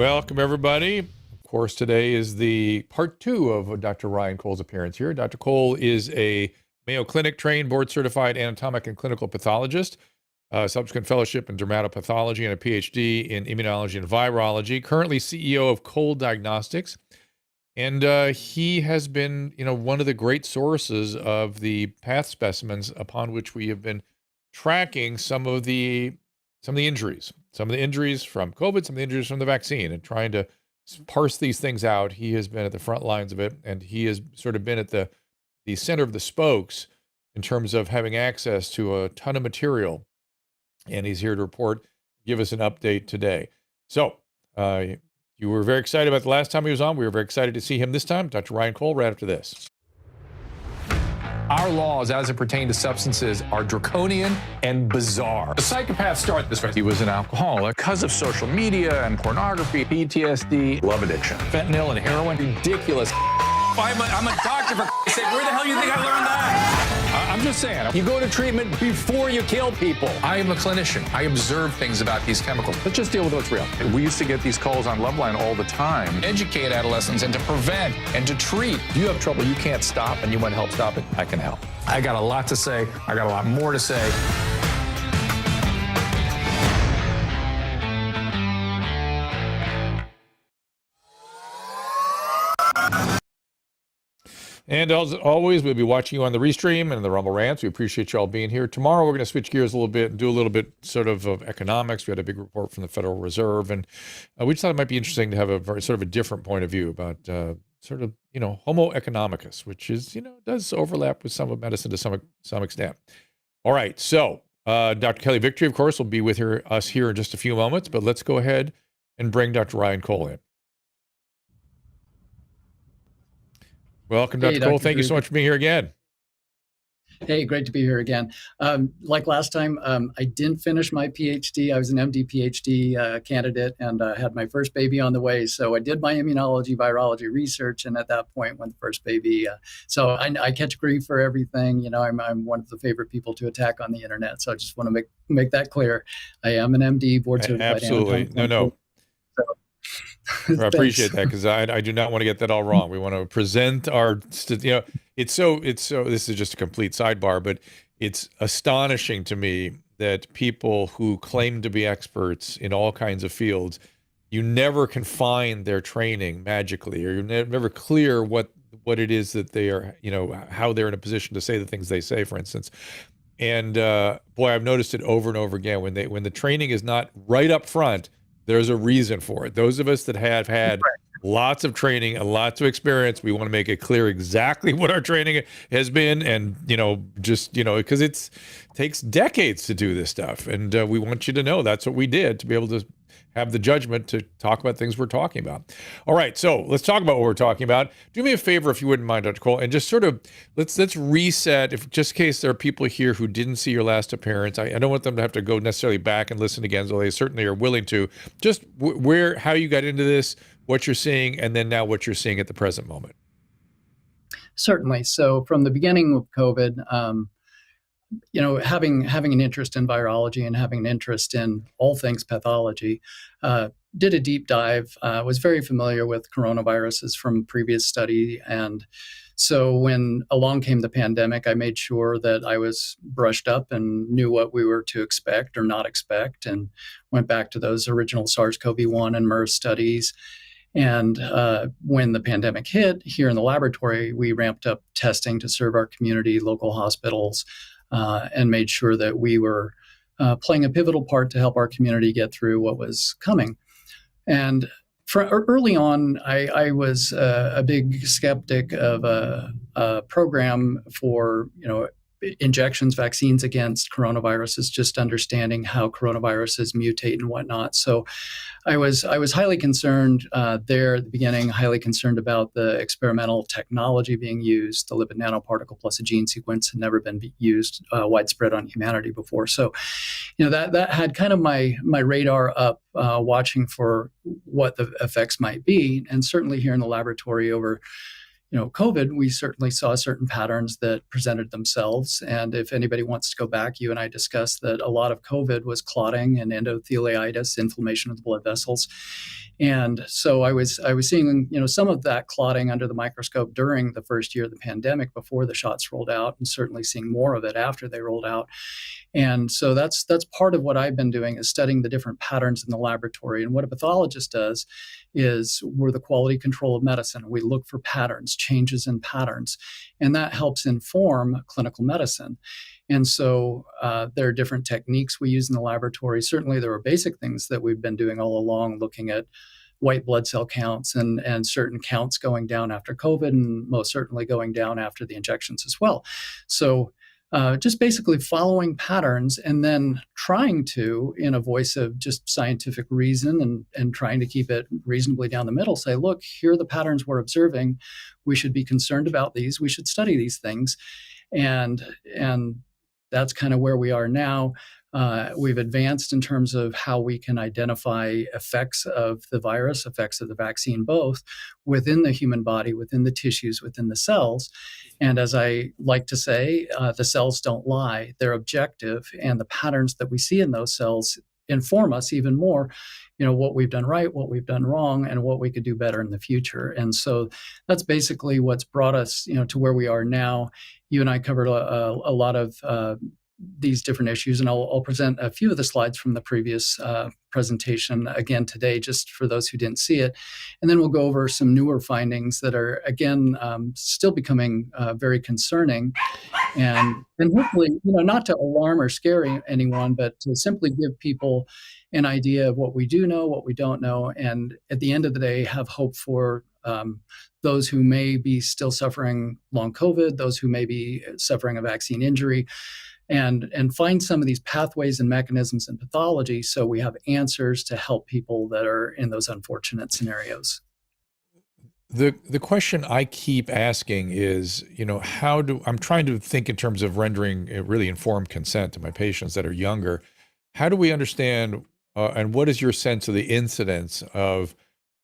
Welcome, everybody. Of course, today is the part 2 of Dr. Ryan Cole's appearance here. Dr. Cole is a Mayo Clinic trained, board certified anatomic and clinical pathologist, subsequent fellowship in dermatopathology, and a PhD in immunology and virology. Currently CEO of Cole Diagnostics. And he has been, one of the great sources of the path specimens upon which we have been tracking some of the injuries, from COVID, some of the injuries from the vaccine, and trying to parse these things out. He has been at the front lines of it, and he has sort of been at the center of the spokes in terms of having access to a ton of material. And he's here to report, give us an update today. So, you were very excited about the last time he was on. We were very excited to see him this time. Dr. Ryan Cole, right after this. Our laws, as it pertains to substances, are draconian and bizarre. The psychopaths start this way. He was an alcoholic because of social media and pornography, PTSD, love addiction, fentanyl and heroin. Ridiculous. I'm a doctor, for sake. Where the hell do you think I learned that? I'm just saying, you go to treatment before you kill people. I am a clinician. I observe things about these chemicals. Let's just deal with what's real. We used to get these calls on Loveline all the time. Educate adolescents and to prevent and to treat. If you have trouble you can't stop and you want help stop it, I can help. I got a lot to say. I got a lot more to say. And as always, we'll be watching you on the Restream and the Rumble Rants. We appreciate you all being here. Tomorrow, we're going to switch gears a little bit and do a little bit sort of economics. We had a big report from the Federal Reserve, and we just thought it might be interesting to have a very sort of a different point of view about sort of, Homo economicus, which is, does overlap with some of medicine to some extent. All right. So Dr. Kelly Victory, of course, will be with us here in just a few moments, but let's go ahead and bring Dr. Ryan Cole in. Welcome, Dr. Cole. Thank you so much for being here again. Hey, great to be here again. Like last time, I didn't finish my PhD. I was an MD PhD candidate and had my first baby on the way. So I did my immunology, virology research. And at that point, when the first baby, so I catch grief for everything. I'm one of the favorite people to attack on the internet. So I just want to make that clear. I am an MD, board certified. Absolutely. No. I appreciate that, because I do not want to get that all wrong. We want to present our, it's so, this is just a complete sidebar, but it's astonishing to me that people who claim to be experts in all kinds of fields, you never can find their training magically, or you're never clear what it is that they are, how they're in a position to say the things they say, for instance. And boy, I've noticed it over and over again. When the training is not right up front, there's a reason for it. Those of us that have had lots of training and lots of experience, we want to make it clear exactly what our training has been, and because it takes decades to do this stuff, and we want you to know that's what we did to be able to have the judgment to talk about things we're talking about. All right, so let's talk about what we're talking about. Do me a favor, if you wouldn't mind, Dr. Cole, and just sort of let's reset, if just in case there are people here who didn't see your last appearance. I don't want them to have to go necessarily back and listen again, so they certainly are willing to. Just how you got into this, what you're seeing, and then now what you're seeing at the present moment. Certainly. So from the beginning of COVID, having an interest in virology and having an interest in all things pathology, did a deep dive, was very familiar with coronaviruses from previous study. And so when along came the pandemic, I made sure that I was brushed up and knew what we were to expect or not expect, and went back to those original SARS-CoV-1 and MERS studies. And when the pandemic hit here in the laboratory, we ramped up testing to serve our community, local hospitals, and made sure that we were playing a pivotal part to help our community get through what was coming. And early on, I was a big skeptic of a program for injections, vaccines against coronaviruses, just understanding how coronaviruses mutate and whatnot. So I was highly concerned there at the beginning, highly concerned about the experimental technology being used. The lipid nanoparticle plus a gene sequence had never been used widespread on humanity before. So, that had kind of my radar up, watching for what the effects might be. And certainly here in the laboratory over COVID, we certainly saw certain patterns that presented themselves. And if anybody wants to go back, you and I discussed that a lot of COVID was clotting and endotheliitis, inflammation of the blood vessels. And so I was seeing, some of that clotting under the microscope during the first year of the pandemic before the shots rolled out, and certainly seeing more of it after they rolled out. And so that's part of what I've been doing, is studying the different patterns in the laboratory. And what a pathologist does is, we're the quality control of medicine. We look for patterns, changes in patterns, and that helps inform clinical medicine. And so there are different techniques we use in the laboratory. Certainly there are basic things that we've been doing all along, looking at white blood cell counts and certain counts going down after COVID, and most certainly going down after the injections as well. So just basically following patterns, and then trying to, in a voice of just scientific reason, and trying to keep it reasonably down the middle, say, look, here are the patterns we're observing. We should be concerned about these. We should study these things. And that's kind of where we are now. We've advanced in terms of how we can identify effects of the virus, effects of the vaccine, both within the human body, within the tissues, within the cells. And as I like to say, the cells don't lie, they're objective. And the patterns that we see in those cells inform us even more, what we've done right, what we've done wrong, and what we could do better in the future. And so that's basically what's brought us, to where we are now. You and I covered a lot of these different issues, and I'll present a few of the slides from the previous presentation again today, just for those who didn't see it. And then we'll go over some newer findings that are, again, still becoming very concerning. And hopefully, not to alarm or scare anyone, but to simply give people an idea of what we do know, what we don't know, and at the end of the day, have hope for those who may be still suffering long COVID, those who may be suffering a vaccine injury, and find some of these pathways and mechanisms in pathology, so we have answers to help people that are in those unfortunate scenarios. The question I keep asking is, I'm trying to think in terms of rendering a really informed consent to my patients that are younger. How do we understand, and what is your sense of the incidence of,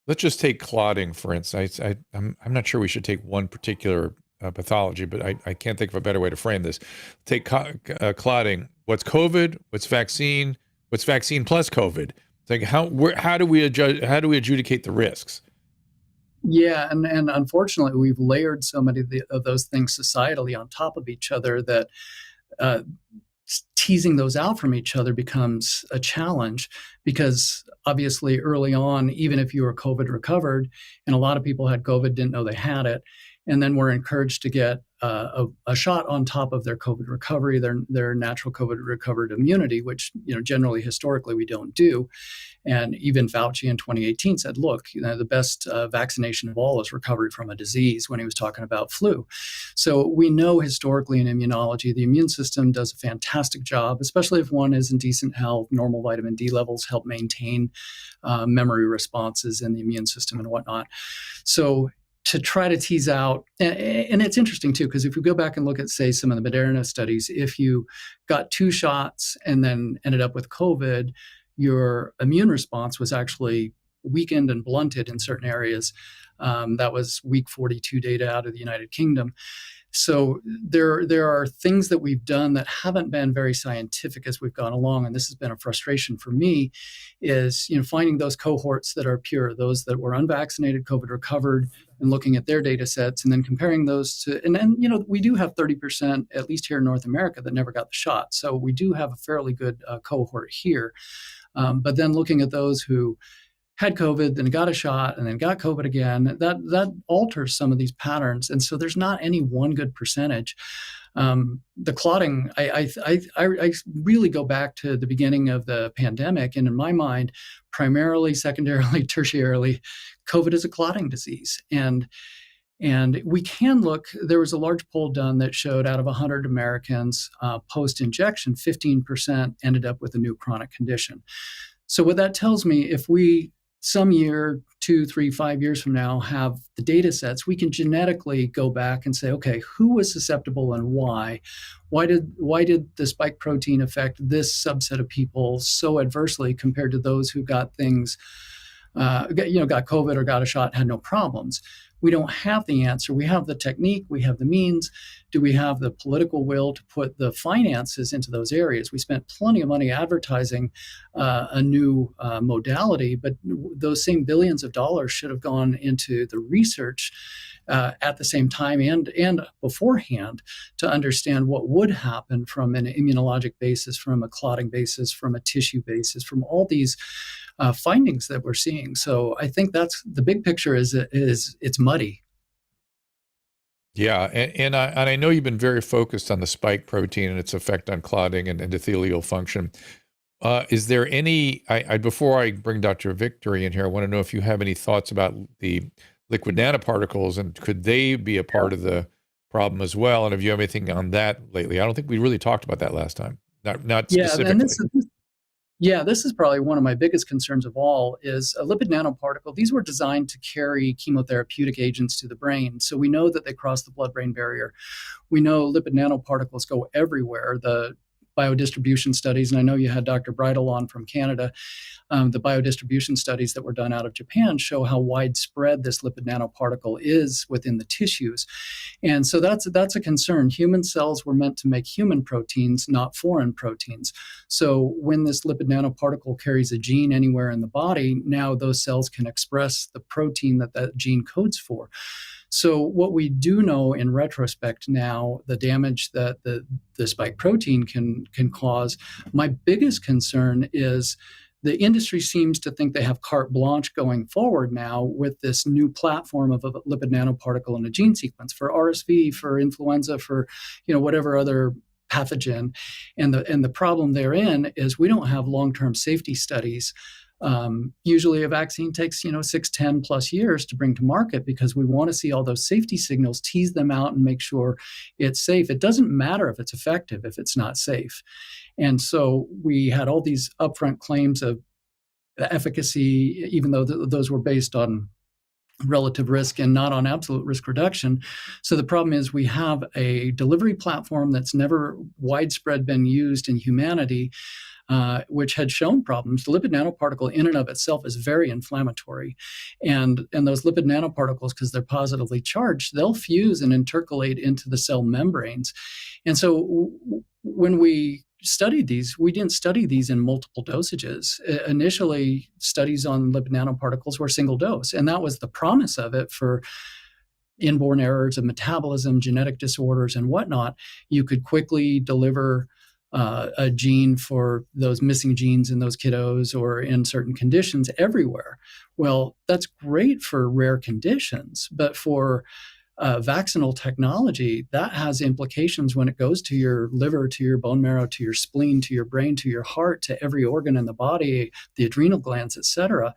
let's just take clotting, for instance. I'm not sure we should take one particular pathology, but I can't think of a better way to frame this. Take clotting. What's COVID? What's vaccine? What's vaccine plus COVID? It's like, how do we adjudicate the risks? Yeah, and unfortunately, we've layered so many of those things societally on top of each other that teasing those out from each other becomes a challenge, because obviously early on, even if you were COVID recovered, and a lot of people had COVID, didn't know they had it, and then were encouraged to get a shot on top of their COVID recovery, their natural COVID recovered immunity, which generally historically we don't do. And even Fauci in 2018 said, look, the best vaccination of all is recovery from a disease, when he was talking about flu. So we know historically in immunology, the immune system does a fantastic job, especially if one is in decent health. Normal vitamin D levels help maintain memory responses in the immune system and whatnot. So to try to tease out, and it's interesting too, because if you go back and look at, say, some of the Moderna studies, if you got 2 shots and then ended up with COVID, your immune response was actually weakened and blunted in certain areas. That was week 42 data out of the United Kingdom. So there are things that we've done that haven't been very scientific as we've gone along, and this has been a frustration for me, is finding those cohorts that are pure, those that were unvaccinated, COVID recovered, and looking at their data sets, and then comparing those to, and then we do have 30%, at least here in North America, that never got the shot. So we do have a fairly good cohort here. But then looking at those who had COVID, then got a shot, and then got COVID again, that alters some of these patterns. And so there's not any one good percentage. The clotting, I really go back to the beginning of the pandemic. And in my mind, primarily, secondarily, tertiarily, COVID is a clotting disease. And we can look, there was a large poll done that showed out of 100 Americans post-injection, 15% ended up with a new chronic condition. So what that tells me, if we some year, 2, 3, 5 years from now, have the data sets, we can genetically go back and say, okay, who was susceptible and why? Why did the spike protein affect this subset of people so adversely compared to those who got things got COVID or got a shot, had no problems. We don't have the answer. We have the technique, we have the means. Do we have the political will to put the finances into those areas? We spent plenty of money advertising a new modality, but those same billions of dollars should have gone into the research at the same time and beforehand to understand what would happen from an immunologic basis, from a clotting basis, from a tissue basis, from all these findings that we're seeing. So I think that's the big picture. Is it's muddy. Yeah, and I know you've been very focused on the spike protein and its effect on clotting and endothelial function. Is there any? Before I bring Dr. Victory in here, I want to know if you have any thoughts about the liquid nanoparticles and could they be a part of the problem as well? And if you have anything on that lately, I don't think we really talked about that last time. Not specifically. And this is probably one of my biggest concerns of all is a lipid nanoparticle. These were designed to carry chemotherapeutic agents to the brain. So we know that they cross the blood-brain barrier. We know lipid nanoparticles go everywhere. The biodistribution studies, and I know you had Dr. Bridle on from Canada, the biodistribution studies that were done out of Japan show how widespread this lipid nanoparticle is within the tissues. And so that's a concern. Human cells were meant to make human proteins, not foreign proteins. So when this lipid nanoparticle carries a gene anywhere in the body, now those cells can express the protein that gene codes for. So what we do know in retrospect now, the damage that the spike protein can cause, my biggest concern is the industry seems to think they have carte blanche going forward now with this new platform of a lipid nanoparticle in a gene sequence for RSV, for influenza, for whatever other pathogen. And the problem therein is we don't have long-term safety studies. Usually a vaccine takes 6, 10 plus years to bring to market because we want to see all those safety signals, tease them out and make sure it's safe. It doesn't matter if it's effective if it's not safe. And so we had all these upfront claims of efficacy, even though those were based on relative risk and not on absolute risk reduction. So the problem is we have a delivery platform that's never widespread been used in humanity, which had shown problems. The lipid nanoparticle in and of itself is very inflammatory. And those lipid nanoparticles, because they're positively charged, they'll fuse and intercalate into the cell membranes. And so when we studied these, we didn't study these in multiple dosages. Initially, studies on lipid nanoparticles were single dose, and that was the promise of it for inborn errors of metabolism, genetic disorders, and whatnot. You could quickly deliver a gene for those missing genes in those kiddos or in certain conditions everywhere. Well, that's great for rare conditions, but for vaccinal technology, that has implications when it goes to your liver, to your bone marrow, to your spleen, to your brain, to your heart, to every organ in the body, the adrenal glands, et cetera.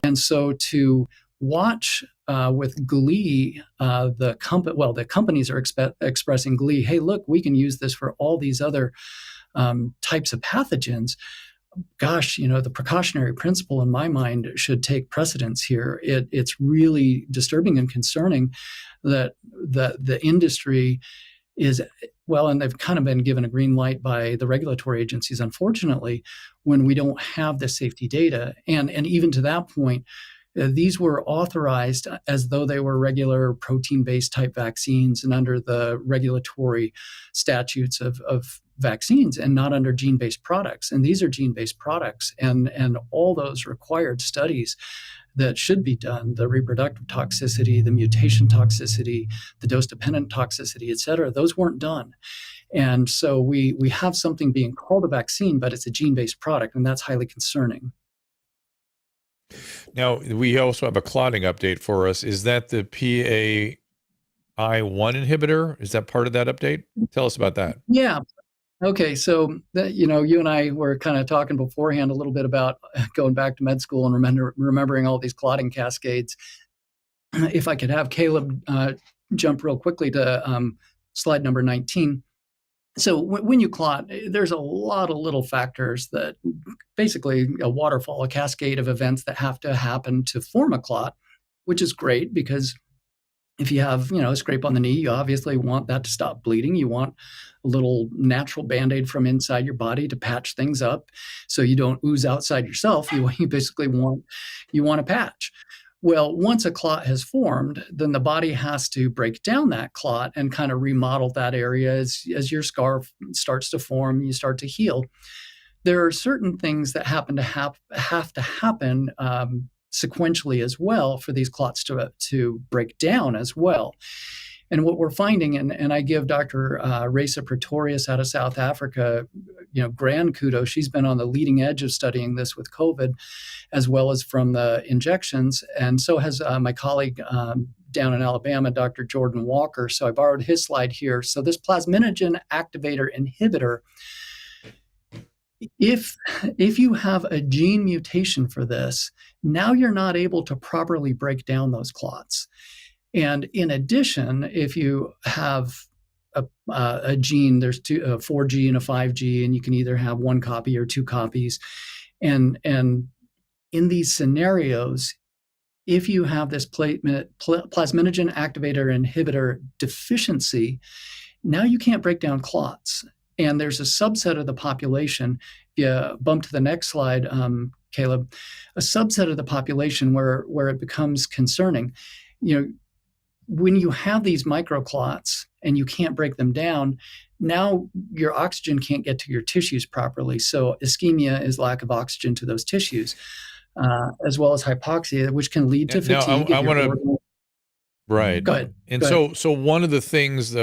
And so to watch with glee, the companies are expressing glee. Hey, look, we can use this for all these other types of pathogens. Gosh, the precautionary principle in my mind should take precedence here. It's really disturbing and concerning that the industry is, and they've kind of been given a green light by the regulatory agencies, unfortunately, when we don't have the safety data. And even to that point, these were authorized as though they were regular protein-based type vaccines and under the regulatory statutes of vaccines and not under gene-based products. And these are gene-based products, and all those required studies that should be done, the reproductive toxicity, the mutation toxicity, the dose-dependent toxicity, et cetera, those weren't done. And so we have something being called a vaccine, but it's a gene-based product, and that's highly concerning. Now, we also have a clotting update for us. Is that the PAI1 inhibitor? Is that part of that update? Tell us about that. Yeah. Okay, so you and I were kind of talking beforehand a little bit about going back to med school and remembering all these clotting cascades. If I could have Caleb jump real quickly to slide number 19. So when you clot, there's a lot of little factors that basically a waterfall, a cascade of events that have to happen to form a clot, which is great because If you have, a scrape on the knee, you obviously want that to stop bleeding. You want a little natural Band-Aid from inside your body to patch things up so you don't ooze outside yourself. You basically want a patch. Well, once a clot has formed, then the body has to break down that clot and kind of remodel that area as your scar starts to form, you start to heal. There are certain things that have to happen sequentially as well for these clots to break down as well. And what we're finding, and I give Dr. Reza Pretorius out of South Africa, grand kudos. She's been on the leading edge of studying this with COVID, as well as from the injections. And so has my colleague down in Alabama, Dr. Jordan Walker. So I borrowed his slide here. So this plasminogen activator inhibitor, if you have a gene mutation for this, now you're not able to properly break down those clots. And in addition, if you have a gene, there's a 4G and a 5G, and you can either have one copy or two copies. And in these scenarios, if you have this plasminogen activator inhibitor deficiency, now you can't break down clots. And there's a subset of the population, if you bump to the next slide, Caleb, a subset of the population where it becomes concerning. When you have these microclots and you can't break them down, now your oxygen can't get to your tissues properly. So ischemia is lack of oxygen to those tissues, as well as hypoxia, which can lead to fatigue. Now, I want to. Right. Go ahead. And so one of the things,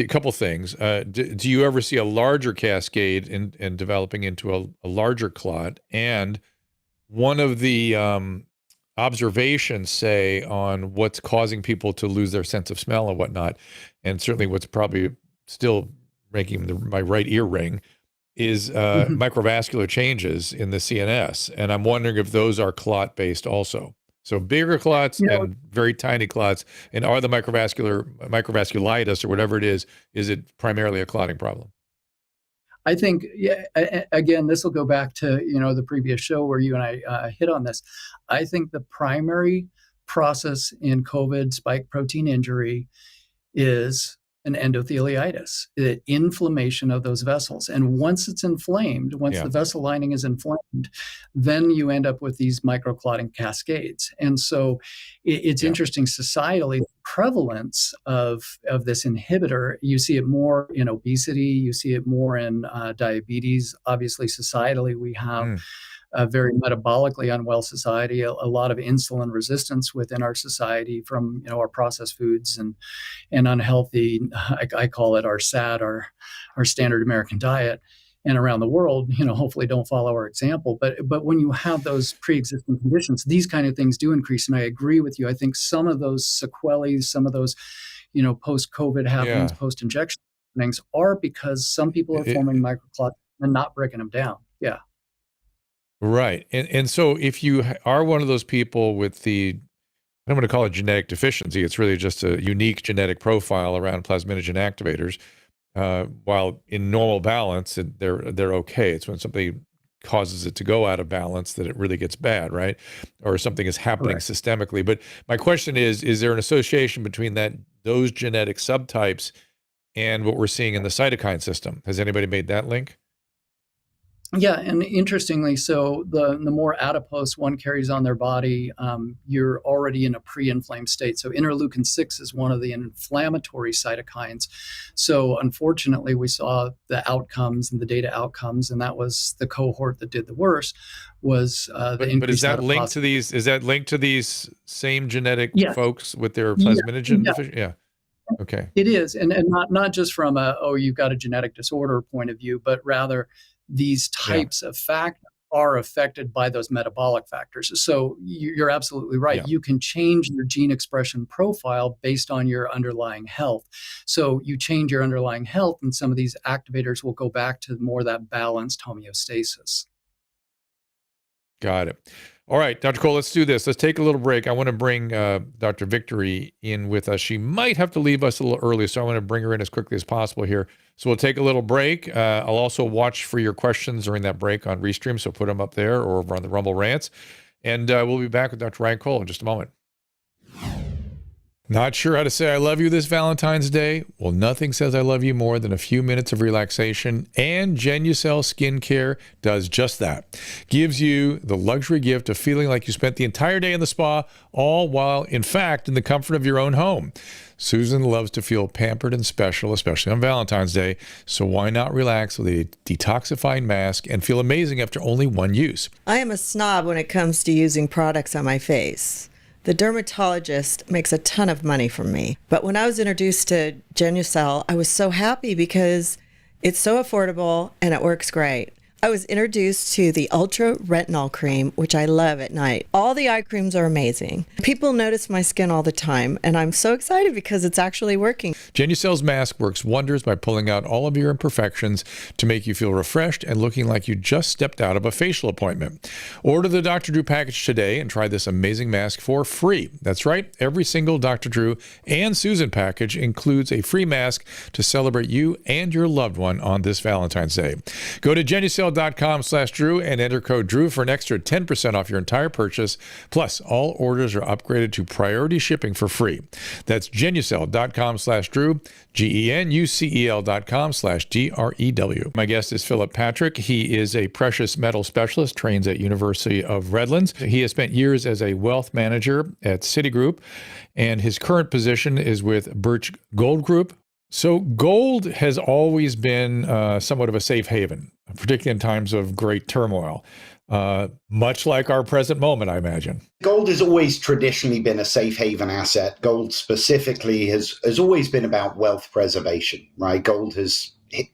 couple things, do you ever see a larger cascade in developing into a larger clot? And one of the observations, say, on what's causing people to lose their sense of smell and whatnot, and certainly what's probably still making my right ear ring, is microvascular changes in the CNS. And I'm wondering if those are clot-based also. So bigger clots and very tiny clots, and are the microvasculitis or whatever it is it primarily a clotting problem? I think, again, this will go back to, the previous show where you and I hit on this. I think the primary process in COVID spike protein injury is an endotheliitis, the inflammation of those vessels. And once it's inflamed, the vessel lining is inflamed, then you end up with these microclotting cascades. And so it's interesting societally, the prevalence of this inhibitor, you see it more in obesity, you see it more in diabetes. Obviously, societally, we have a very metabolically unwell society, a lot of insulin resistance within our society from our processed foods and unhealthy, I call it our SAD, our standard American diet. And around the world, hopefully don't follow our example. But when you have those pre-existing conditions, these kind of things do increase. And I agree with you. I think some of those sequelae, some of those, post-COVID happenings, post-injection things are because some people are forming microclots and not breaking them down. Yeah. Right. And so if you are one of those people with I don't want to call it genetic deficiency, it's really just a unique genetic profile around plasminogen activators, while in normal balance, they're okay. It's when something causes it to go out of balance that it really gets bad, right? Or something is happening systemically. But my question is there an association between those genetic subtypes and what we're seeing in the cytokine system? Has anybody made that link? Yeah, and interestingly, so the more adipose one carries on their body, you're already in a pre-inflamed state. So interleukin 6 is one of the inflammatory cytokines. So unfortunately, we saw the outcomes and the data outcomes, and that was the cohort that did the worst. Was the increase? But is that linked to these? Is that linked to these same genetic folks with their plasminogen deficiency? Yeah. Okay. It is, and not just from you've got a genetic disorder point of view, but rather these types of factors are affected by those metabolic factors. So you're absolutely right. Yeah. You can change your gene expression profile based on your underlying health. So you change your underlying health, and some of these activators will go back to more that balanced homeostasis. Got it. All right, Dr. Cole, let's do this. Let's take a little break. I want to bring Dr. Victory in with us. She might have to leave us a little early, so I want to bring her in as quickly as possible here. So we'll take a little break. I'll also watch for your questions during that break on Restream, so put them up there or over on the Rumble Rants. And we'll be back with Dr. Ryan Cole in just a moment. Not sure how to say I love you this Valentine's Day? Well, nothing says I love you more than a few minutes of relaxation, and Genucel Skincare does just that. Gives you the luxury gift of feeling like you spent the entire day in the spa, all while, in fact, in the comfort of your own home. Susan loves to feel pampered and special, especially on Valentine's Day, so why not relax with a detoxifying mask and feel amazing after only one use? I am a snob when it comes to using products on my face. The dermatologist makes a ton of money from me. But when I was introduced to Genucel, I was so happy because it's so affordable and it works great. I was introduced to the Ultra Retinol Cream, which I love at night. All the eye creams are amazing. People notice my skin all the time, and I'm so excited because it's actually working. Genucel's mask works wonders by pulling out all of your imperfections to make you feel refreshed and looking like you just stepped out of a facial appointment. Order the Dr. Drew package today and try this amazing mask for free. That's right, every single Dr. Drew and Susan package includes a free mask to celebrate you and your loved one on this Valentine's Day. Go to Genucel.com/Drew and enter code Drew for an extra 10% off your entire purchase. Plus, all orders are upgraded to priority shipping for free. That's Genucel.com/Drew, GENUCEL.com/DREW. My guest is Philip Patrick. He is a precious metal specialist, trains at University of Redlands. He has spent years as a wealth manager at Citigroup, and his current position is with Birch Gold Group. So gold has always been somewhat of a safe haven, particularly in times of great turmoil, much like our present moment, I imagine. Gold has always traditionally been a safe haven asset. Gold specifically has always been about wealth preservation, right? Gold has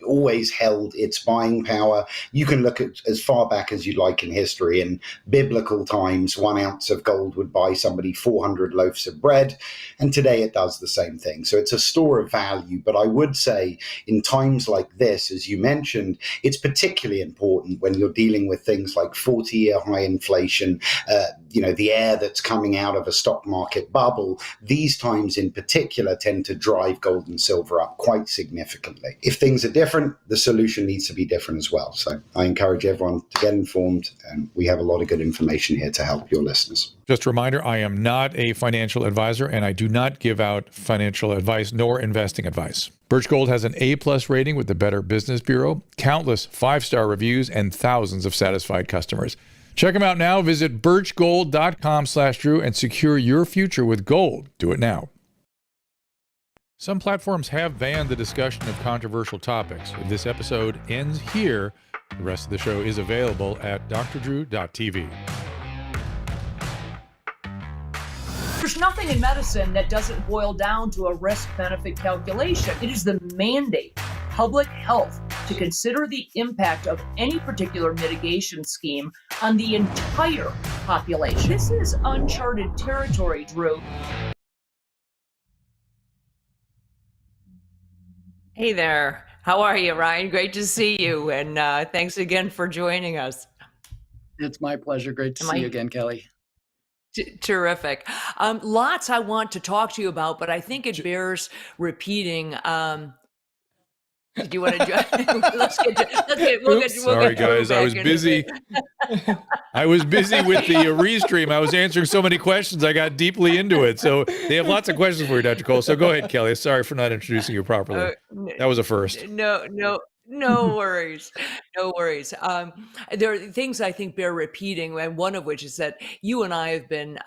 always held its buying power. You can look at as far back as you like in history. In biblical times, 1 ounce of gold would buy somebody 400 loaves of bread. And today it does the same thing. So it's a store of value. But I would say in times like this, as you mentioned, it's particularly important when you're dealing with things like 40-year high inflation, the air that's coming out of a stock market bubble. These times in particular tend to drive gold and silver up quite significantly. If things are different, the solution needs to be different as well. So I encourage everyone to get informed, and we have a lot of good information here to help your listeners. Just a reminder, I am not a financial advisor, and I do not give out financial advice nor investing advice. Birch Gold has an A+ rating with the Better Business Bureau, countless 5-star reviews, and thousands of satisfied customers. Check them out now. Visit birchgold.com/Drew and secure your future with gold. Do it now. Some platforms have banned the discussion of controversial topics. If this episode ends here, the rest of the show is available at drdrew.tv. There's nothing in medicine that doesn't boil down to a risk-benefit calculation. It is the mandate, public health, to consider the impact of any particular mitigation scheme on the entire population. This is uncharted territory, Drew. Hey there. How are you, Ryan? Great to see you. And thanks again for joining us. It's my pleasure. Great to see you again, Kelly. Terrific. Lots I want to talk to you about, but I think it bears repeating. Do you want to? Sorry, guys. I was busy. I was busy with the restream. I was answering so many questions. I got deeply into it. So they have lots of questions for you, Dr. Cole. So go ahead, Kelly. Sorry for not introducing you properly. That was a first. No worries. No worries. There are things I think bear repeating, and one of which is that you and I have been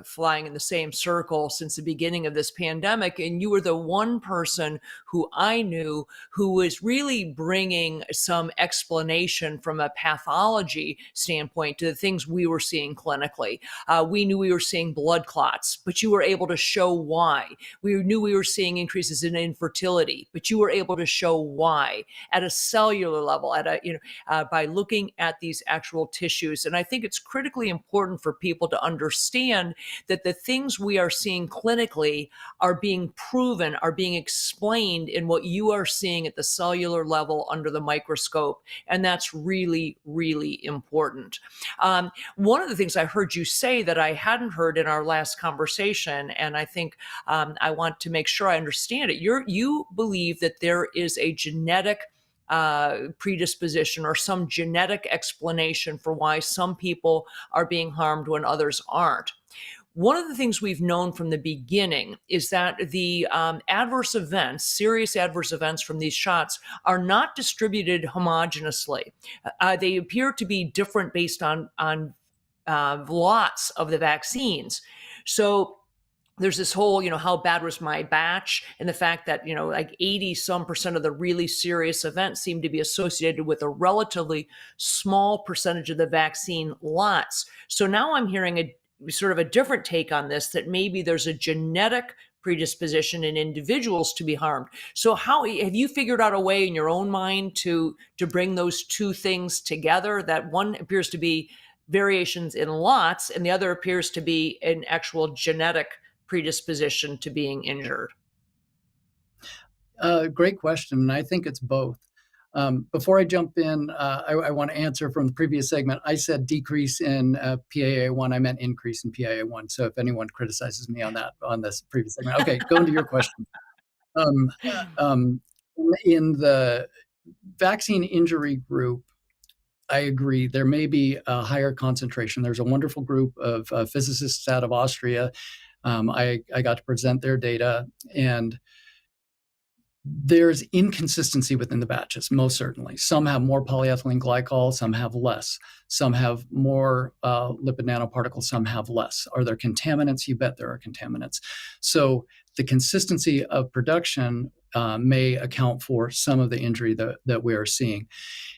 flying in the same circle since the beginning of this pandemic, and you were the one person who I knew who was really bringing some explanation from a pathology standpoint to the things we were seeing clinically. We knew we were seeing blood clots, but you were able to show why. We knew we were seeing increases in infertility, but you were able to show why at a cellular level, by looking at these actual tissues. And I think it's critically important for people to understand that the things we are seeing clinically are being proven, are being explained in what you are seeing at the cellular level under the microscope. And that's really, really important. One of the things I heard you say that I hadn't heard in our last conversation, and I think I want to make sure I understand it. You believe that there is a genetic predisposition or some genetic explanation for why some people are being harmed when others aren't. One of the things we've known from the beginning is that the adverse events, serious adverse events from these shots, are not distributed homogenously. They appear to be different based on lots of the vaccines. So there's this whole, how bad was my batch? And the fact that, like 80 some percent of the really serious events seem to be associated with a relatively small percentage of the vaccine lots. So now I'm hearing a sort of a different take on this, that maybe there's a genetic predisposition in individuals to be harmed. So how have you figured out a way in your own mind to bring those two things together? That one appears to be variations in lots, and the other appears to be an actual genetic predisposition to being injured? Great question. And I think it's both. Before I jump in, I want to answer from the previous segment. I said decrease in PAA1. I meant increase in PAA1. So if anyone criticizes me on that, on this previous segment. Okay, going to your question. In the vaccine injury group, I agree. There may be a higher concentration. There's a wonderful group of physicists out of Austria. I got to present their data, and there's inconsistency within the batches, most certainly. Some have more polyethylene glycol, some have less. Some have more lipid nanoparticles, some have less. Are there contaminants? You bet there are contaminants. So the consistency of production may account for some of the injury that we are seeing.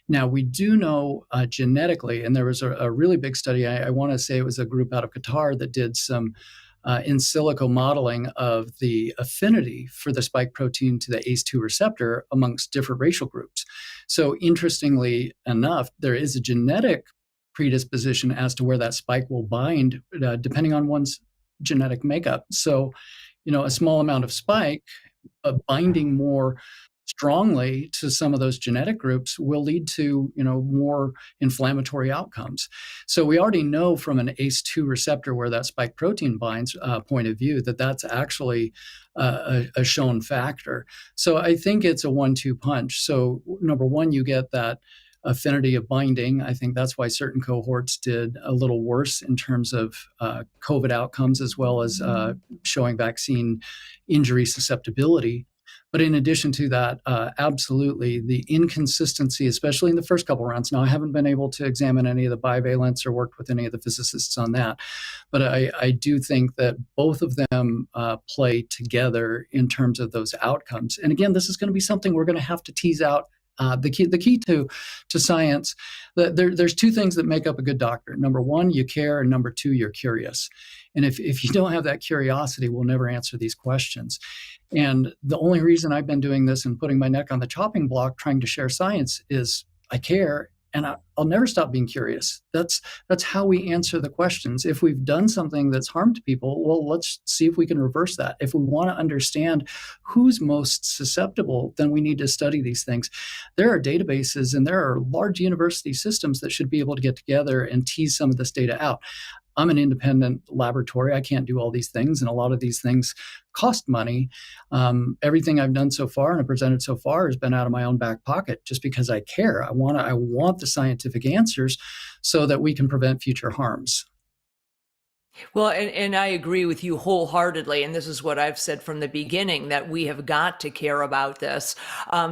Now, we do know genetically, and there was a really big study, I want to say it was a group out of Qatar that did some in silico modeling of the affinity for the spike protein to the ACE2 receptor amongst different racial groups. So interestingly enough, there is a genetic predisposition as to where that spike will bind, depending on one's genetic makeup. So, a small amount of spike binding more strongly to some of those genetic groups will lead to, more inflammatory outcomes. So we already know from an ACE2 receptor where that spike protein binds point of view that that's actually a shown factor. So I think it's a 1-2 punch. So number one, you get that affinity of binding. I think that's why certain cohorts did a little worse in terms of COVID outcomes, as well as showing vaccine injury susceptibility. But in addition to that, absolutely, the inconsistency, especially in the first couple rounds. Now, I haven't been able to examine any of the bivalents or worked with any of the physicists on that. But I do think that both of them play together in terms of those outcomes. And again, this is going to be something we're going to have to tease out. The key to science, there's two things that make up a good doctor. Number one, you care, and number two, you're curious. And if you don't have that curiosity, we'll never answer these questions. And the only reason I've been doing this and putting my neck on the chopping block trying to share science is I care, and I'll never stop being curious. That's how we answer the questions. If we've done something that's harmed people, well, let's see if we can reverse that. If we want to understand who's most susceptible, then we need to study these things. There are databases and there are large university systems that should be able to get together and tease some of this data out. I'm an independent laboratory. I can't do all these things, and a lot of these things cost money. Everything I've done so far and I've presented so far has been out of my own back pocket, just because I care. I want the scientific answers so that we can prevent future harms. Well, and I agree with you wholeheartedly. And this is what I've said from the beginning, that we have got to care about this.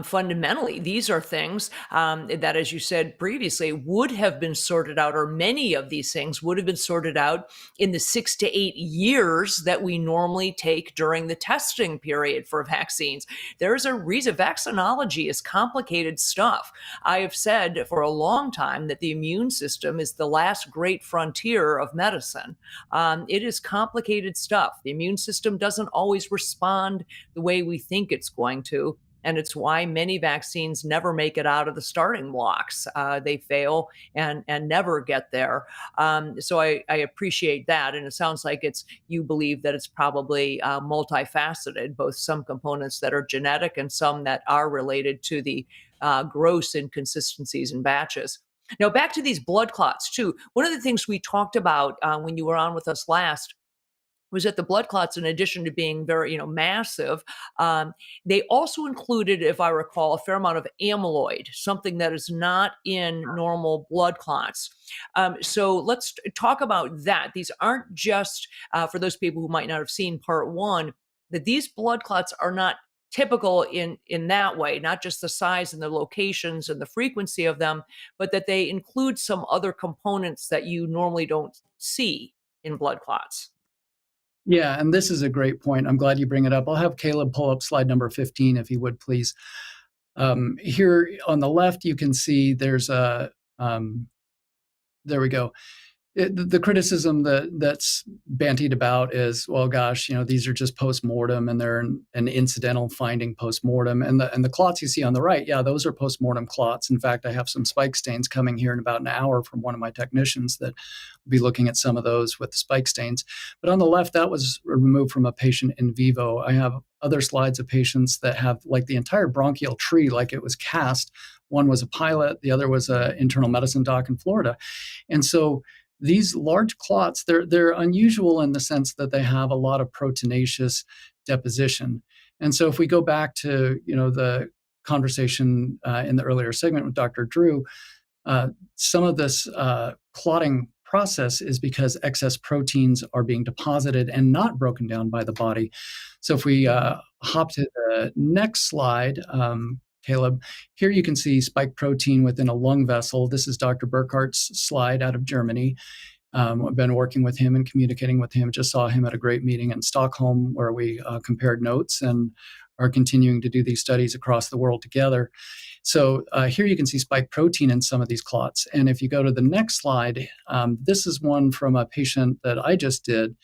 Fundamentally, these are things that, as you said previously, would have been sorted out, or many of these things would have been sorted out in the 6 to 8 years that we normally take during the testing period for vaccines. There's a reason. Vaccinology is complicated stuff. I have said for a long time that the immune system is the last great frontier of medicine. It is complicated stuff. The immune system doesn't always respond the way we think it's going to. And it's why many vaccines never make it out of the starting blocks. They fail and never get there. So I appreciate that. And it sounds like you believe that it's probably multifaceted, both some components that are genetic and some that are related to the gross inconsistencies in batches. Now, back to these blood clots, too. One of the things we talked about when you were on with us last was that the blood clots, in addition to being very, massive, they also included, if I recall, a fair amount of amyloid, something that is not in normal blood clots. So let's talk about that. These aren't just for those people who might not have seen part one, that these blood clots are not typical in that way, not just the size and the locations and the frequency of them, but that they include some other components that you normally don't see in blood clots. Yeah, and this is a great point. I'm glad you bring it up. I'll have Caleb pull up slide number 15, if he would, please. Here on the left, you can see there's a, there we go. The criticism that's bantied about is, well, gosh, these are just post-mortem and they're an incidental finding post-mortem. And the clots you see on the right, yeah, those are post-mortem clots. In fact, I have some spike stains coming here in about an hour from one of my technicians that will be looking at some of those with the spike stains. But on the left, that was removed from a patient in vivo. I have other slides of patients that have like the entire bronchial tree, like it was cast. One was a pilot, the other was an internal medicine doc in Florida. And so these large clots, they're unusual in the sense that they have a lot of proteinaceous deposition. And so if we go back to the conversation in the earlier segment with Dr. Drew, some of this clotting process is because excess proteins are being deposited and not broken down by the body. So if we hop to the next slide, Caleb, here you can see spike protein within a lung vessel. This is Dr. Burkhardt's slide out of Germany. I've been working with him and communicating with him. Just saw him at a great meeting in Stockholm where we compared notes and are continuing to do these studies across the world together. So here you can see spike protein in some of these clots. And if you go to the next slide, this is one from a patient that I just did.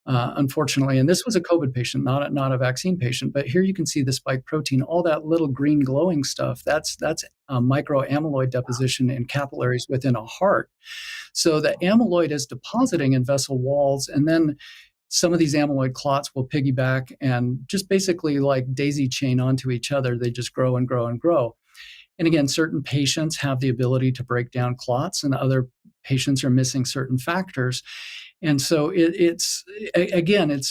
Unfortunately, and this was a COVID patient, not a vaccine patient, but here you can see the spike protein, all that little green glowing stuff. That's microamyloid deposition in capillaries within a heart. So the amyloid is depositing in vessel walls, and then some of these amyloid clots will piggyback and just basically like daisy chain onto each other. They just grow and grow and grow. And again, certain patients have the ability to break down clots, and other patients are missing certain factors. And so it's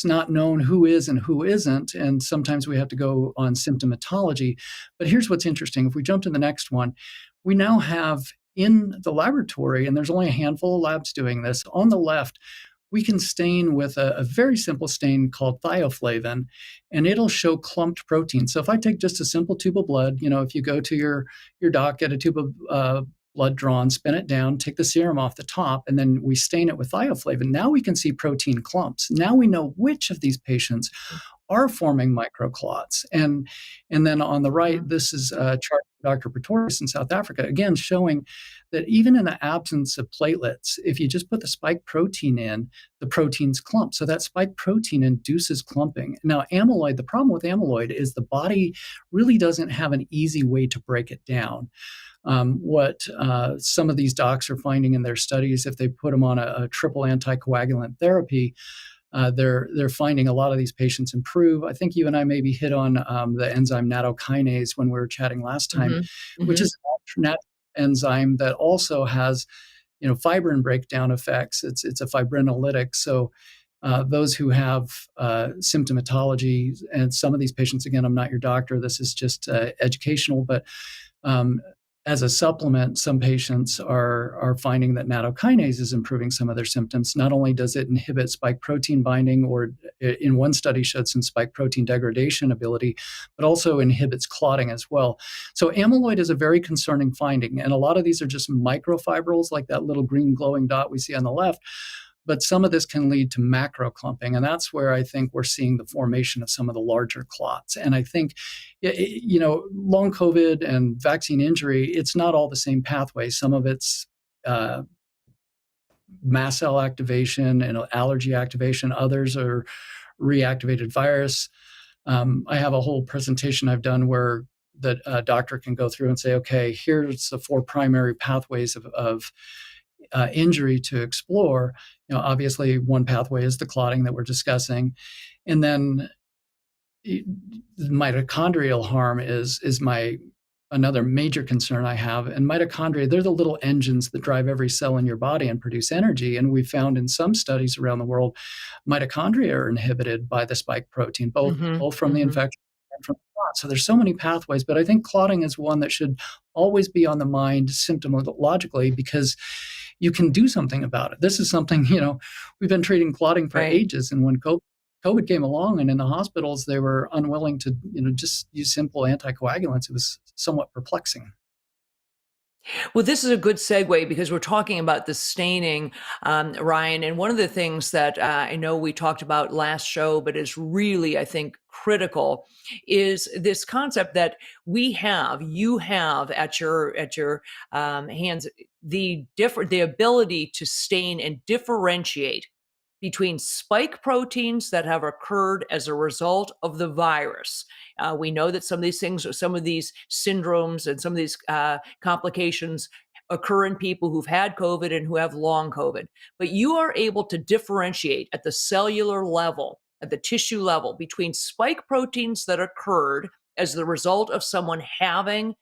not known who is and who isn't. And sometimes we have to go on symptomatology. But here's what's interesting. If we jump to the next one, we now have in the laboratory, and there's only a handful of labs doing this, on the left, we can stain with a very simple stain called thioflavin, and it'll show clumped protein. So if I take just a simple tube of blood, if you go to your doc, get a tube of blood drawn, spin it down, take the serum off the top, and then we stain it with thioflavin. Now we can see protein clumps. Now we know which of these patients are forming microclots. And then on the right, this is a chart from Dr. Pretorius in South Africa, again, showing that even in the absence of platelets, if you just put the spike protein in, the proteins clump. So that spike protein induces clumping. Now, amyloid, the problem with amyloid is the body really doesn't have an easy way to break it down. What some of these docs are finding in their studies, if they put them on a triple anticoagulant therapy, they're finding a lot of these patients improve. I think you and I maybe hit on the enzyme nattokinase when we were chatting last time, which is an alternate enzyme that also has, fibrin breakdown effects. It's a fibrinolytic. So those who have symptomatology, and some of these patients, again, I'm not your doctor, this is just educational, but as a supplement, some patients are finding that nattokinase is improving some of their symptoms. Not only does it inhibit spike protein binding, or in one study showed some spike protein degradation ability, but also inhibits clotting as well. So amyloid is a very concerning finding. And a lot of these are just microfibrils, like that little green glowing dot we see on the left. But some of this can lead to macro clumping. And that's where I think we're seeing the formation of some of the larger clots. And I think, long COVID and vaccine injury, it's not all the same pathway. Some of it's mast cell activation and allergy activation. Others are reactivated virus. I have a whole presentation I've done where the doctor can go through and say, okay, here's the 4 primary pathways of injury to explore. Obviously, one pathway is the clotting that we're discussing, and then mitochondrial harm is my another major concern I have. And mitochondria, they're the little engines that drive every cell in your body and produce energy. And we found in some studies around the world, mitochondria are inhibited by the spike protein, both from the infection and from the clot. So there's so many pathways, but I think clotting is one that should always be on the mind symptomologically, because you can do something about it. This is something, we've been treating clotting for ages. And when COVID came along and in the hospitals, they were unwilling to, just use simple anticoagulants. It was somewhat perplexing. Well, this is a good segue because we're talking about the staining, Ryan. And one of the things that I know we talked about last show, but is really, I think, critical, is this concept that you have at your hands the ability to stain and differentiate between spike proteins that have occurred as a result of the virus. We know that some of these syndromes and some of these complications occur in people who've had COVID and who have long COVID. But you are able to differentiate at the cellular level, at the tissue level, between spike proteins that occurred as the result of someone having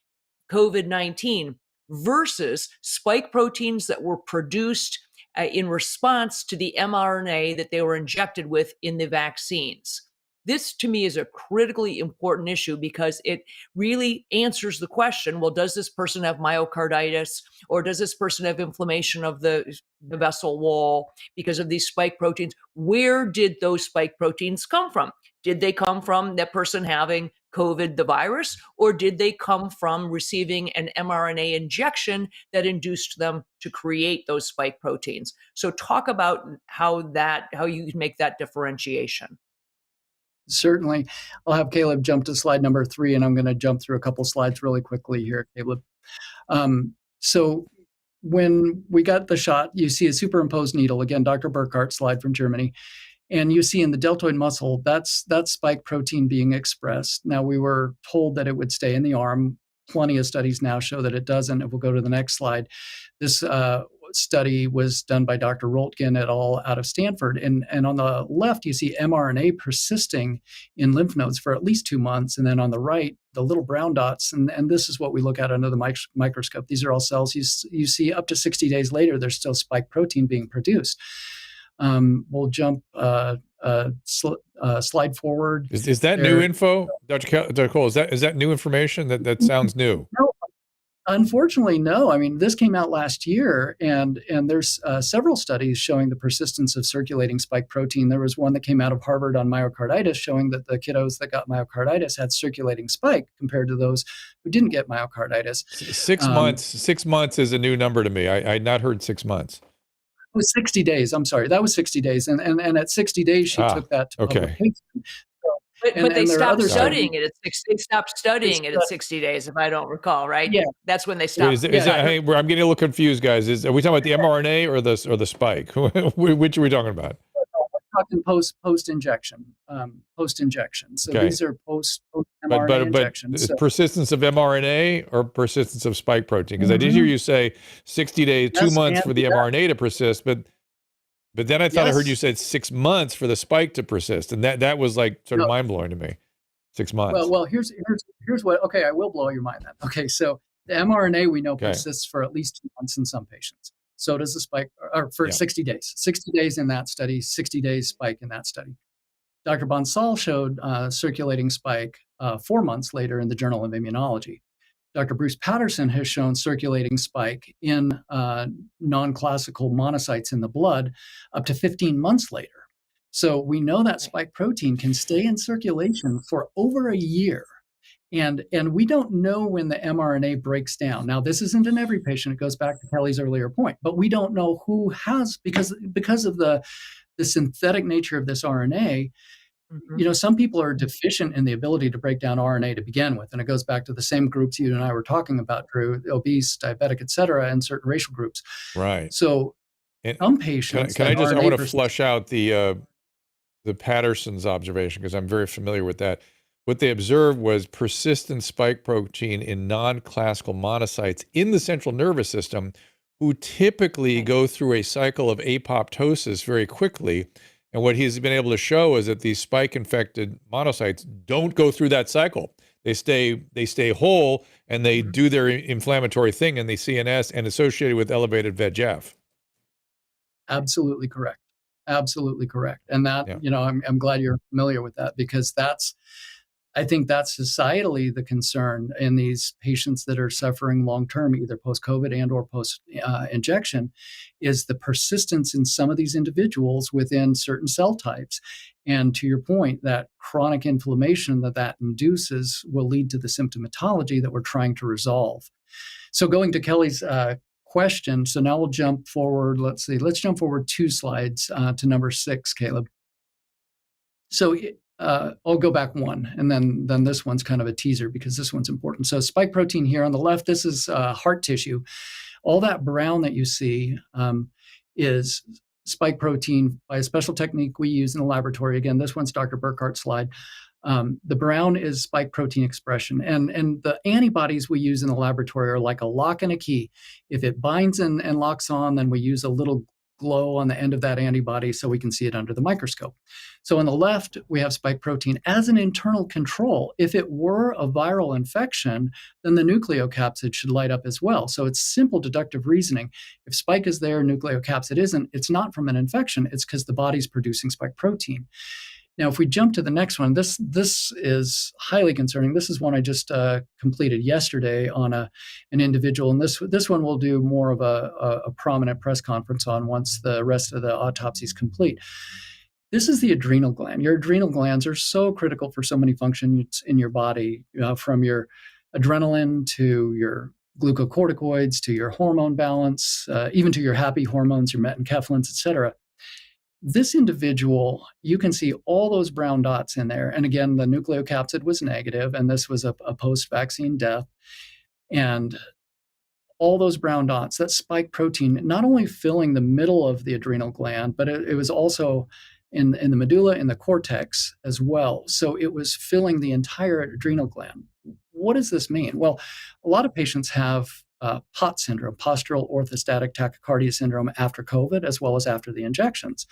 COVID-19 versus spike proteins that were produced in response to the mRNA that they were injected with in the vaccines. This, to me, is a critically important issue because it really answers the question, well, does this person have myocarditis, or does this person have inflammation of the vessel wall because of these spike proteins? Where did those spike proteins come from? Did they come from that person having COVID, the virus, or did they come from receiving an mRNA injection that induced them to create those spike proteins? So talk about how you make that differentiation. Certainly. I'll have Caleb jump to slide number 3, and I'm going to jump through a couple slides really quickly here, Caleb. So when we got the shot, you see a superimposed needle, again, Dr. Burkhardt slide from Germany, and you see in the deltoid muscle, that's spike protein being expressed. Now, we were told that it would stay in the arm. Plenty of studies now show that it doesn't. If we'll go to the next slide, this study was done by Dr. Roltgen et al. Out of Stanford. And on the left, you see mRNA persisting in lymph nodes for at least 2 months. And then on the right, the little brown dots. And this is what we look at under the microscope. These are all cells. You see up to 60 days later, there's still spike protein being produced. We'll jump slide forward. Is that new info, Dr. Cole? Is that new information? That sounds new. No, unfortunately, no. I mean, this came out last year, and there's several studies showing the persistence of circulating spike protein. There was one that came out of Harvard on myocarditis, showing that the kiddos that got myocarditis had circulating spike compared to those who didn't get myocarditis. 6 months. 6 months is a new number to me. I had not heard 6 months. It was 60 days. I'm sorry. That was 60 days. And at 60 days, she took that to publication. But they stopped studying it at 60. They stopped studying it at 60 days, if I don't recall, right? Yeah, that's when they stopped. I'm getting a little confused, guys. Are we talking about the mRNA or the spike? Which are we talking about? We're talking post injection. So these are post mRNA injections. But persistence of mRNA or persistence of spike protein? Because I did hear you say 60 days, 2 months for the mRNA to persist, but then I thought I heard you said 6 months for the spike to persist, and that was like sort of mind blowing to me. 6 months. Well, here's what. Okay, I will blow your mind then. Okay, so the mRNA we know persists for at least 2 months in some patients. So does the spike, or for 60 days. 60 days in that study, 60 days spike in that study. Dr. Bonsall showed circulating spike 4 months later in the Journal of Immunology. Dr. Bruce Patterson has shown circulating spike in non-classical monocytes in the blood up to 15 months later. So we know that spike protein can stay in circulation for over a year. And we don't know when the mRNA breaks down. Now, this isn't in every patient. It goes back to Kelly's earlier point. But we don't know who has, because of the synthetic nature of this RNA, some people are deficient in the ability to break down RNA to begin with. And it goes back to the same groups you and I were talking about, Drew, obese, diabetic, et cetera, and certain racial groups. Right. So some patients... I want to flush out the Patterson's observation, because I'm very familiar with that. What they observed was persistent spike protein in non-classical monocytes in the central nervous system, who typically go through a cycle of apoptosis very quickly. And what he's been able to show is that these spike-infected monocytes don't go through that cycle. They stay whole, and they do their inflammatory thing in the CNS and associated with elevated VEGF. Absolutely correct. Absolutely correct. And that, Yeah. I'm glad you're familiar with that, because I think that's societally the concern in these patients that are suffering long-term, either post-COVID and or post-injection, is the persistence in some of these individuals within certain cell types. And to your point, that chronic inflammation that induces will lead to the symptomatology that we're trying to resolve. So going to Kelly's question, so now we'll jump forward. Let's jump forward 2 slides to number 6, Caleb. So I'll go back 1, and then this one's kind of a teaser because this one's important. So spike protein here on the left, this is heart tissue. All that brown that you see is spike protein by a special technique we use in the laboratory. Again, this one's Dr. Burkhart's slide. The brown is spike protein expression. And the antibodies we use in the laboratory are like a lock and a key. If it binds and locks on, then we use a little glow on the end of that antibody so we can see it under the microscope. So on the left, we have spike protein as an internal control. If it were a viral infection, then the nucleocapsid should light up as well. So it's simple deductive reasoning. If spike is there, nucleocapsid isn't, it's not from an infection, it's because the body's producing spike protein. Now, if we jump to the next one, this is highly concerning. This is one I just completed yesterday on an individual, and this one we'll do more of a prominent press conference on once the rest of the autopsy is complete. This is the adrenal gland. Your adrenal glands are so critical for so many functions in your body, from your adrenaline to your glucocorticoids to your hormone balance, even to your happy hormones, your metenkephalins, et cetera. This individual, you can see all those brown dots in there. And again, the nucleocapsid was negative, and this was a post-vaccine death. And all those brown dots, that spike protein, not only filling the middle of the adrenal gland, but it was also in the medulla, in the cortex as well. So it was filling the entire adrenal gland. What does this mean? Well, a lot of patients have POTS syndrome, postural orthostatic tachycardia syndrome, after COVID, as well as after the injections.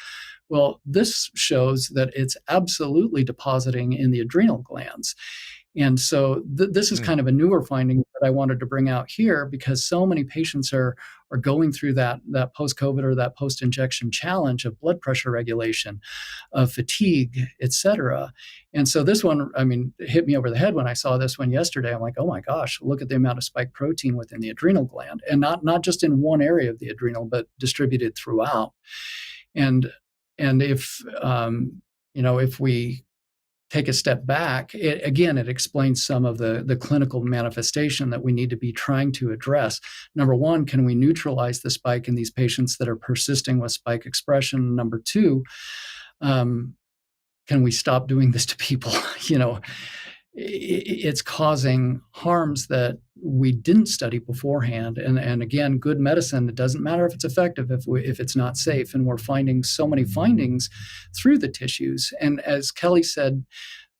Well, this shows that it's absolutely depositing in the adrenal glands. And so this is kind of a newer finding that I wanted to bring out here, because so many patients are going through that post-COVID or that post-injection challenge of blood pressure regulation, of fatigue, et cetera. And so this one, it hit me over the head when I saw this one yesterday. I'm like, oh my gosh, look at the amount of spike protein within the adrenal gland, and not just in one area of the adrenal, but distributed throughout. And if if we take a step back, it explains some of the clinical manifestation that we need to be trying to address. Number one, can we neutralize the spike in these patients that are persisting with spike expression? Number two, can we stop doing this to people? It's causing harms that we didn't study beforehand. And again, good medicine, it doesn't matter if it's effective if it's not safe. And we're finding so many findings through the tissues. And as Kelly said,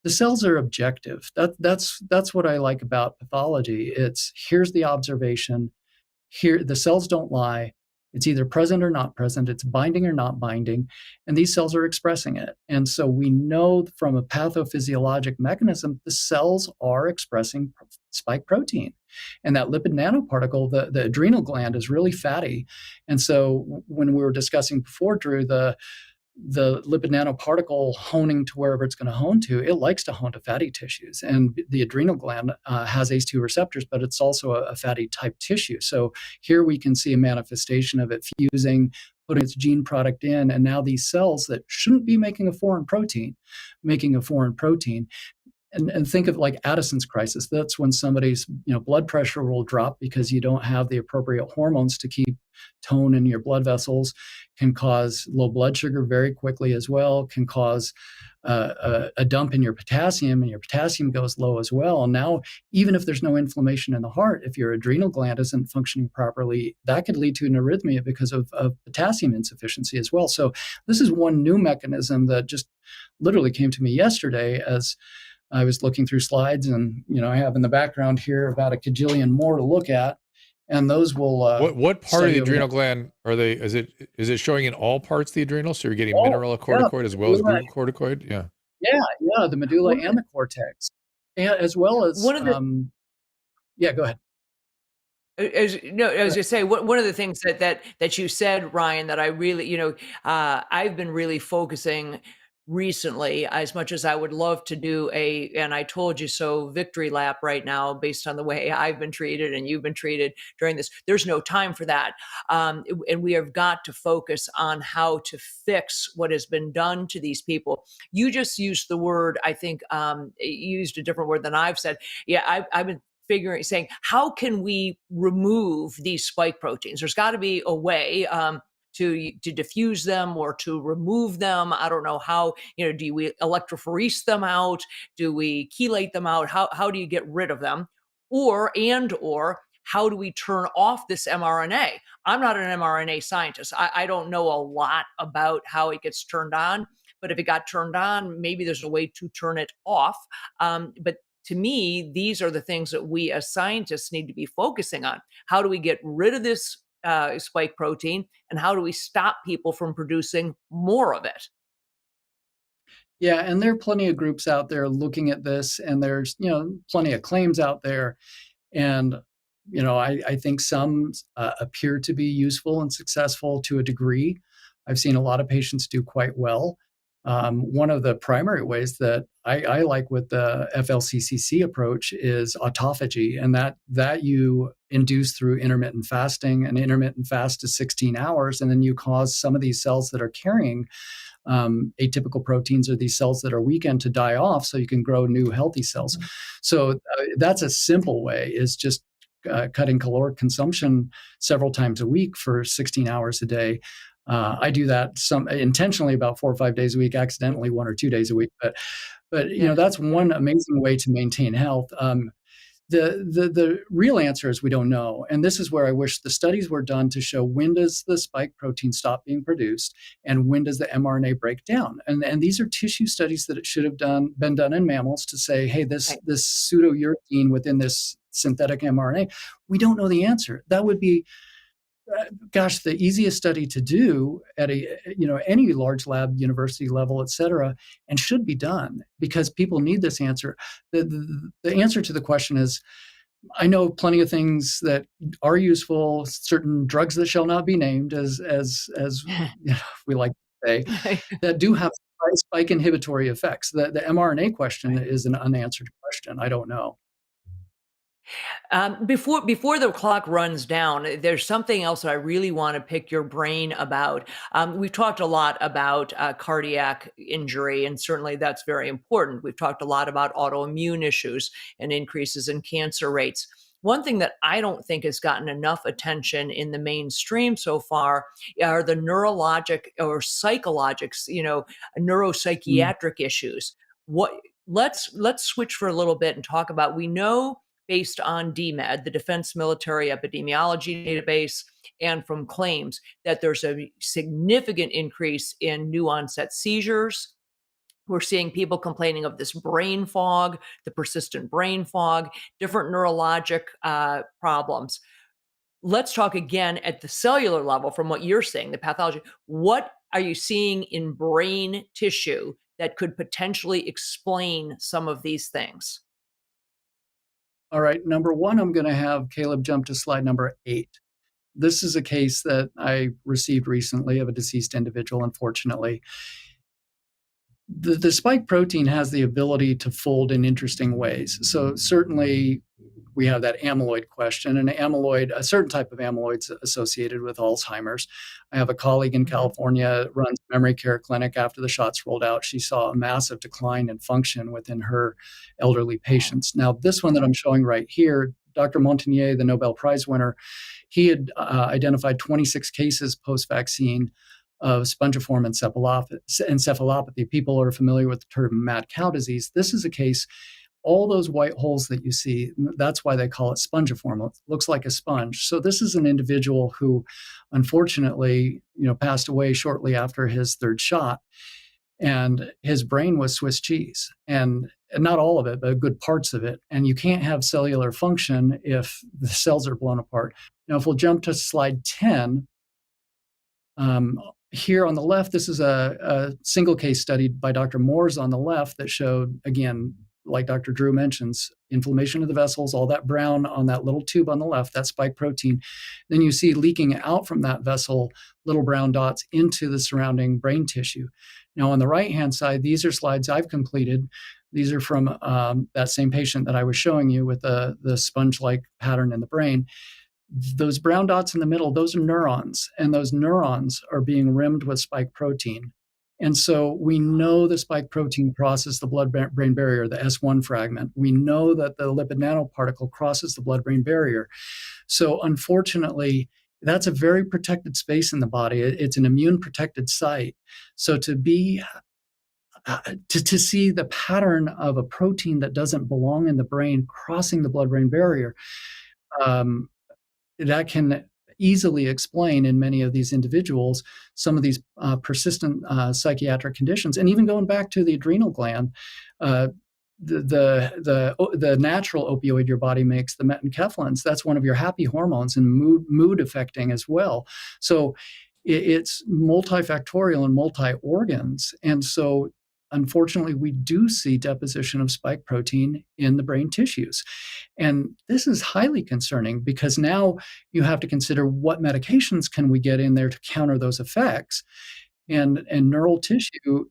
the cells are objective. That's what I like about pathology. It's here's the observation. Here, the cells don't lie. It's either present or not present. It's binding or not binding. And these cells are expressing it. And so we know from a pathophysiologic mechanism, the cells are expressing spike protein. And that lipid nanoparticle, the adrenal gland, is really fatty. And so when we were discussing before, Drew, the lipid nanoparticle honing to wherever it's going to hone to, it likes to hone to fatty tissues. And the adrenal gland has ACE2 receptors, but it's also a fatty type tissue. So here we can see a manifestation of it fusing, putting its gene product in, and now these cells that shouldn't be making a foreign protein. And think of like Addison's crisis. That's when somebody's blood pressure will drop because you don't have the appropriate hormones to keep tone in your blood vessels, can cause low blood sugar very quickly as well, can cause a dump in your potassium, and your potassium goes low as well. And now, even if there's no inflammation in the heart, if your adrenal gland isn't functioning properly, that could lead to an arrhythmia because of potassium insufficiency as well. So this is one new mechanism that just literally came to me yesterday as I was looking through slides, and I have in the background here about a cajillion more to look at, and those will. What part of the adrenal gland are they? Is it showing in all parts of the adrenal? So you're getting mineralocorticoid as well as glucocorticoid. Yeah. Yeah, the medulla and the cortex. as well as, One of the yeah, go ahead. I was just saying one of the things that you said, Ryan, that I really, I've been really focusing recently, as much as I would love to do and I told you so, victory lap right now, based on the way I've been treated and you've been treated during this. There's no time for that, and we have got to focus on how to fix what has been done to these people. You just used the word, I think, you used a different word than I've said. Yeah, I've been saying, how can we remove these spike proteins? There's got to be a way to diffuse them or to remove them. I don't know how. Do we electrophoresis them out? Do we chelate them out? How do you get rid of them? Or how do we turn off this mRNA? I'm not an mRNA scientist. I don't know a lot about how it gets turned on. But if it got turned on, maybe there's a way to turn it off. But to me, these are the things that we as scientists need to be focusing on. How do we get rid of this spike protein, and how do we stop people from producing more of it? Yeah, and there are plenty of groups out there looking at this, and there's plenty of claims out there, and I think some appear to be useful and successful to a degree. I've seen a lot of patients do quite well. One of the primary ways that I like with the FLCCC approach is autophagy, and that you induce through intermittent fasting. An intermittent fast is 16 hours, and then you cause some of these cells that are carrying atypical proteins, or these cells that are weakened, to die off, so you can grow new healthy cells. Mm-hmm. So that's a simple way, is just cutting caloric consumption several times a week for 16 hours a day. I do that intentionally about 4 or 5 days a week, accidentally 1 or 2 days a week. But that's one amazing way to maintain health. The real answer is we don't know, and this is where I wish the studies were done to show, when does the spike protein stop being produced, and when does the mRNA break down? And these are tissue studies that it should have been done in mammals, to say, hey, this pseudo-uridine within this synthetic mRNA, we don't know the answer. That would be the easiest study to do at any large lab, university level, et cetera, and should be done, because people need this answer. The answer to the question is, I know plenty of things that are useful, certain drugs that shall not be named, as we like to say, that do have spike inhibitory effects. The mRNA question is an unanswered question. I don't know. Before the clock runs down, there's something else that I really want to pick your brain about. We've talked a lot about cardiac injury, and certainly that's very important. We've talked a lot about autoimmune issues and increases in cancer rates. One thing that I don't think has gotten enough attention in the mainstream so far are the neurologic or psychologics, neuropsychiatric issues. Let's switch for a little bit and talk about, we know, based on DMED, the Defense Military Epidemiology Database, and from claims, that there's a significant increase in new onset seizures. We're seeing people complaining of this brain fog, the persistent brain fog, different neurologic problems. Let's talk again at the cellular level, from what you're saying, the pathology. What are you seeing in brain tissue that could potentially explain some of these things? All right, number one, I'm going to have Caleb jump to slide number 8. This is a case that I received recently of a deceased individual, unfortunately. The spike protein has the ability to fold in interesting ways. So certainly we have that amyloid question, and a certain type of amyloid's associated with Alzheimer's. I have a colleague in California, runs a memory care clinic. After the shots rolled out, she saw a massive decline in function within her elderly patients. Now, this one that I'm showing right here, Dr. Montagnier, the Nobel Prize winner, he had identified 26 cases post-vaccine of spongiform encephalopathy. People are familiar with the term mad cow disease. This is a case, all those white holes that you see, that's why they call it spongiform. It looks like a sponge. So this is an individual who, unfortunately, passed away shortly after his 3rd shot, and his brain was Swiss cheese, and not all of it, but good parts of it. And you can't have cellular function if the cells are blown apart. Now, if we'll jump to slide 10, here on the left, this is a single case study by Dr. Moores on the left that showed, again, like Dr. Drew mentions, inflammation of the vessels, all that brown on that little tube on the left, that spike protein. Then you see leaking out from that vessel little brown dots into the surrounding brain tissue. Now, on the right-hand side, these are slides I've completed. These are from that same patient that I was showing you with the sponge-like pattern in the brain. Those brown dots in the middle, those are neurons, and those neurons are being rimmed with spike protein. And so we know the spike protein crosses the blood-brain barrier, the S1 fragment. We know that the lipid nanoparticle crosses the blood-brain barrier. So unfortunately, that's a very protected space in the body. It's an immune-protected site. So to see the pattern of a protein that doesn't belong in the brain crossing the blood-brain barrier, that can easily explain in many of these individuals some of these persistent psychiatric conditions. And even going back to the adrenal gland, the natural opioid your body makes, the metenkephalins, that's one of your happy hormones and mood affecting as well. So it's multifactorial and multi-organs. And so unfortunately, we do see deposition of spike protein in the brain tissues. And this is highly concerning because now you have to consider what medications can we get in there to counter those effects. And neural tissue,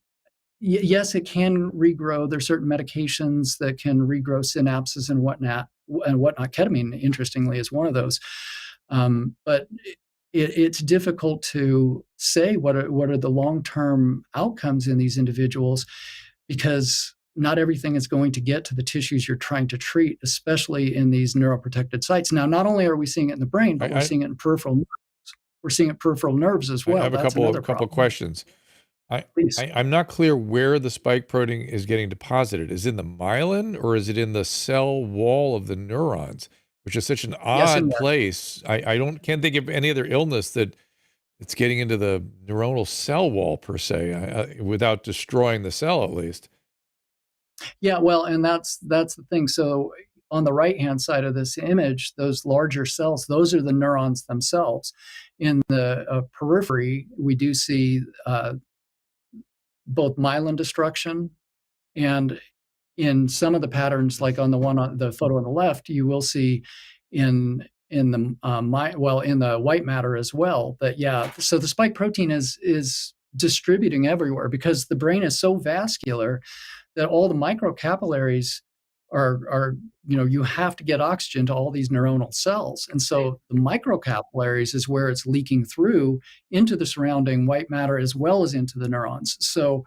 yes, it can regrow. There's certain medications that can regrow synapses and whatnot. Ketamine, interestingly, is one of those. But it's difficult to say what are the long-term outcomes in these individuals, because not everything is going to get to the tissues you're trying to treat, especially in these neuroprotected sites. Now, not only are we seeing it in the brain, but we're seeing it in peripheral nerves. We're seeing it in peripheral nerves as well. I have a couple of questions. I'm not clear where the spike protein is getting deposited. Is it in the myelin or is it in the cell wall of the neurons, which is such an odd place? I can't think of any other illness that it's getting into the neuronal cell wall per se, without destroying the cell at least. Yeah, well, and that's the thing. So on the right-hand side of this image, those larger cells, those are the neurons themselves. In the periphery, we do see both myelin destruction, and in some of the patterns, like on the photo on the left, you will see in the white matter as well. But so the spike protein is distributing everywhere because the brain is so vascular that all the microcapillaries are you have to get oxygen to all these neuronal cells. And so the microcapillaries is where it's leaking through into the surrounding white matter as well as into the neurons. So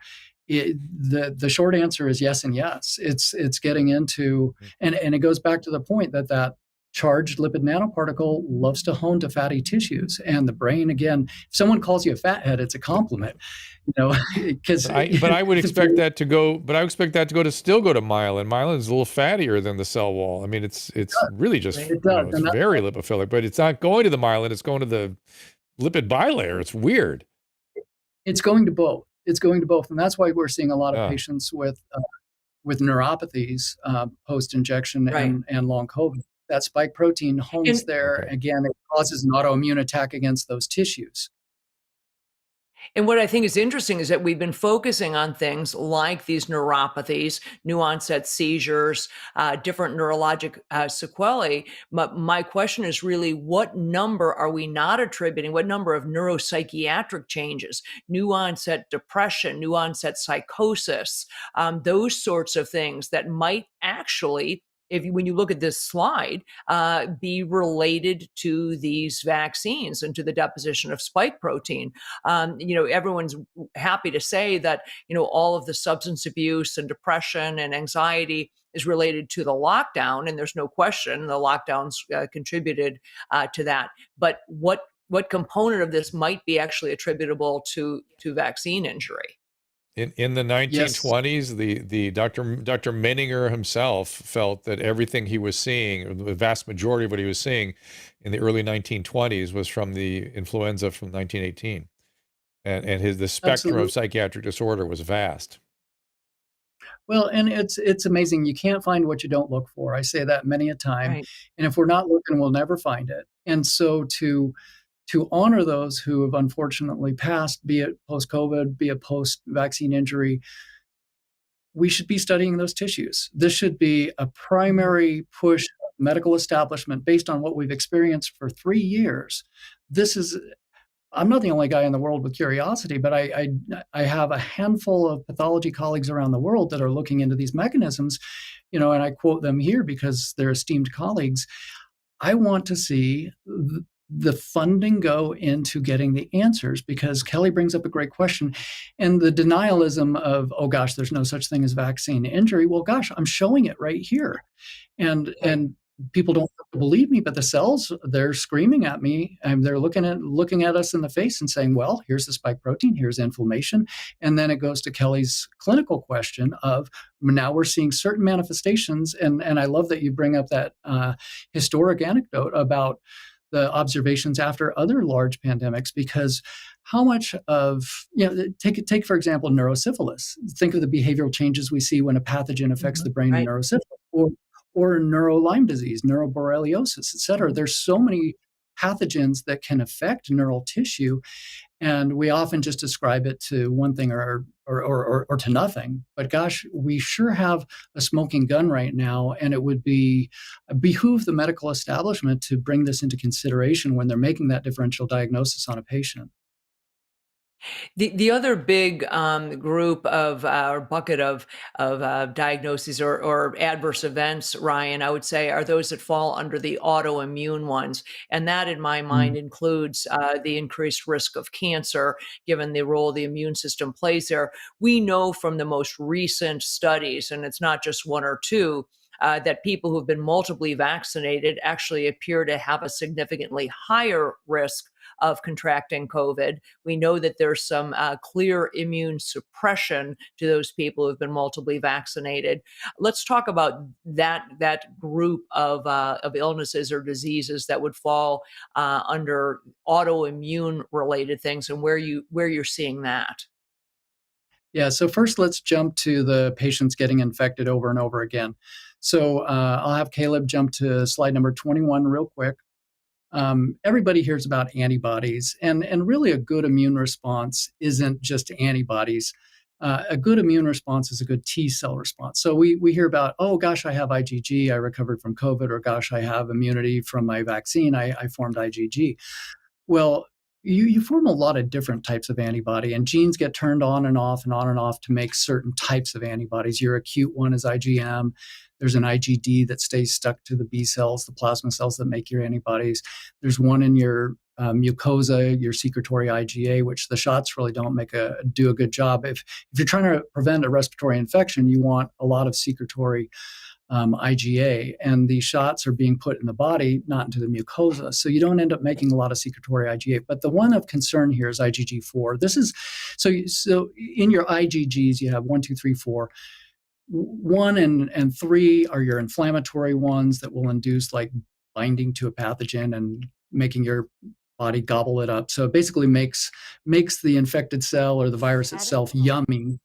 the short answer is yes and yes. It's getting into, and it goes back to the point that charged lipid nanoparticle loves to hone to fatty tissues, and the brain, again, if someone calls you a fathead, it's a compliment, because. But I would expect that to go. But I expect that to still go to myelin. Myelin is a little fattier than the cell wall. I mean, it's really just it's very lipophilic, but it's not going to the myelin. It's going to the lipid bilayer. It's weird. It's going to both. It's going to both, and that's why we're seeing a lot of patients with neuropathies post-injection and long COVID. That spike protein hones there. Again, it causes an autoimmune attack against those tissues. And what I think is interesting is that we've been focusing on things like these neuropathies, new onset seizures, different neurologic sequelae. But my question is really, what number are we not attributing? What number of neuropsychiatric changes, new onset depression, new onset psychosis, those sorts of things that might actually, when you look at this slide, be related to these vaccines and to the deposition of spike protein. Everyone's happy to say that, all of the substance abuse and depression and anxiety is related to the lockdown, and there's no question the lockdowns contributed to that. But what component of this might be actually attributable to vaccine injury? In the 1920s, the Dr. Menninger himself felt that everything he was seeing, or the vast majority of what he was seeing in the early 1920s, was from the influenza from 1918, and the spectrum of psychiatric disorder was vast. Well, and it's amazing. You can't find what you don't look for. I say that many a time, and if we're not looking, we'll never find it. And so to honor those who have unfortunately passed, be it post-COVID, be it post-vaccine injury, we should be studying those tissues. This should be a primary push of medical establishment based on what we've experienced for 3 years. I'm not the only guy in the world with curiosity, but I have a handful of pathology colleagues around the world that are looking into these mechanisms, and I quote them here because they're esteemed colleagues. I want to see the funding go into getting the answers, because Kelly brings up a great question. And the denialism of, oh gosh, there's no such thing as vaccine injury. Well, gosh, I'm showing it right here. And people don't believe me, but the cells, they're screaming at me, and they're looking at us in the face and saying, well, here's the spike protein, here's inflammation. And then it goes to Kelly's clinical question of, now we're seeing certain manifestations. And I love that you bring up that historic anecdote about the observations after other large pandemics, because how much of, take for example, neurosyphilis. Think of the behavioral changes we see when a pathogen affects the brain in neurosyphilis, or neuro-Lyme disease, neuroborreliosis, et cetera. There's so many pathogens that can affect neural tissue, and we often just ascribe it to one thing or to nothing. But gosh, we sure have a smoking gun right now, and it would behoove the medical establishment to bring this into consideration when they're making that differential diagnosis on a patient. The other big group of or bucket of diagnoses or adverse events, Ryan, I would say, are those that fall under the autoimmune ones, and that, in my mind, includes the increased risk of cancer, given the role the immune system plays there. We know from the most recent studies, and it's not just one or two, that people who've been multiply vaccinated actually appear to have a significantly higher risk of contracting COVID. We know that there's some clear immune suppression to those people who've been multiply vaccinated. Let's talk about that group of illnesses or diseases that would fall under autoimmune related things, and where you're seeing that. Yeah, so first let's jump to the patients getting infected over and over again. So I'll have Caleb jump to slide number 21 real quick. Everybody hears about antibodies, and really a good immune response isn't just antibodies. A good immune response is a good T cell response. So we hear about, oh gosh, I have IgG, I recovered from COVID, or gosh, I have immunity from my vaccine, I formed IgG. Well, you form a lot of different types of antibody, and genes get turned on and off and on and off to make certain types of antibodies. Your acute one is IgM. There's an IgD that stays stuck to the B cells, the plasma cells that make your antibodies. There's one in your mucosa, your secretory IgA, which the shots really don't do a good job. If you're trying to prevent a respiratory infection, you want a lot of secretory IgA, and these shots are being put in the body, not into the mucosa. So you don't end up making a lot of secretory IgA. But the one of concern here is IgG4. This is so in your IgGs, you have 1, 2, 3, 4. 1 and 3 are your inflammatory ones that will induce like binding to a pathogen and making your body gobble it up. So it basically makes the infected cell or the virus itself yummy.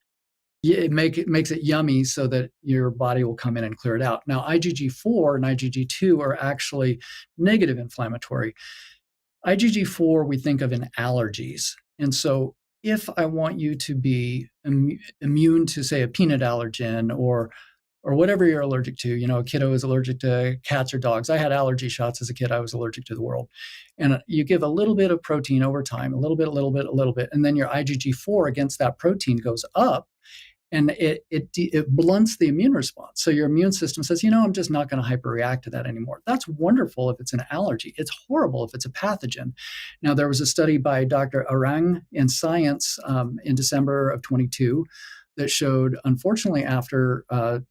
Yeah, it makes it yummy so that your body will come in and clear it out. Now, IgG4 and IgG2 are actually negative inflammatory. IgG4 we think of in allergies. And so if I want you to be immune to, say, a peanut allergen or whatever you're allergic to, a kiddo is allergic to cats or dogs. I had allergy shots as a kid. I was allergic to the world. And you give a little bit of protein over time, a little bit, and then your IgG4 against that protein goes up. And it blunts the immune response. So your immune system says, I'm just not going to hyperreact to that anymore. That's wonderful if it's an allergy. It's horrible if it's a pathogen. Now, there was a study by Dr. Arang in Science in December of 22 that showed, unfortunately, after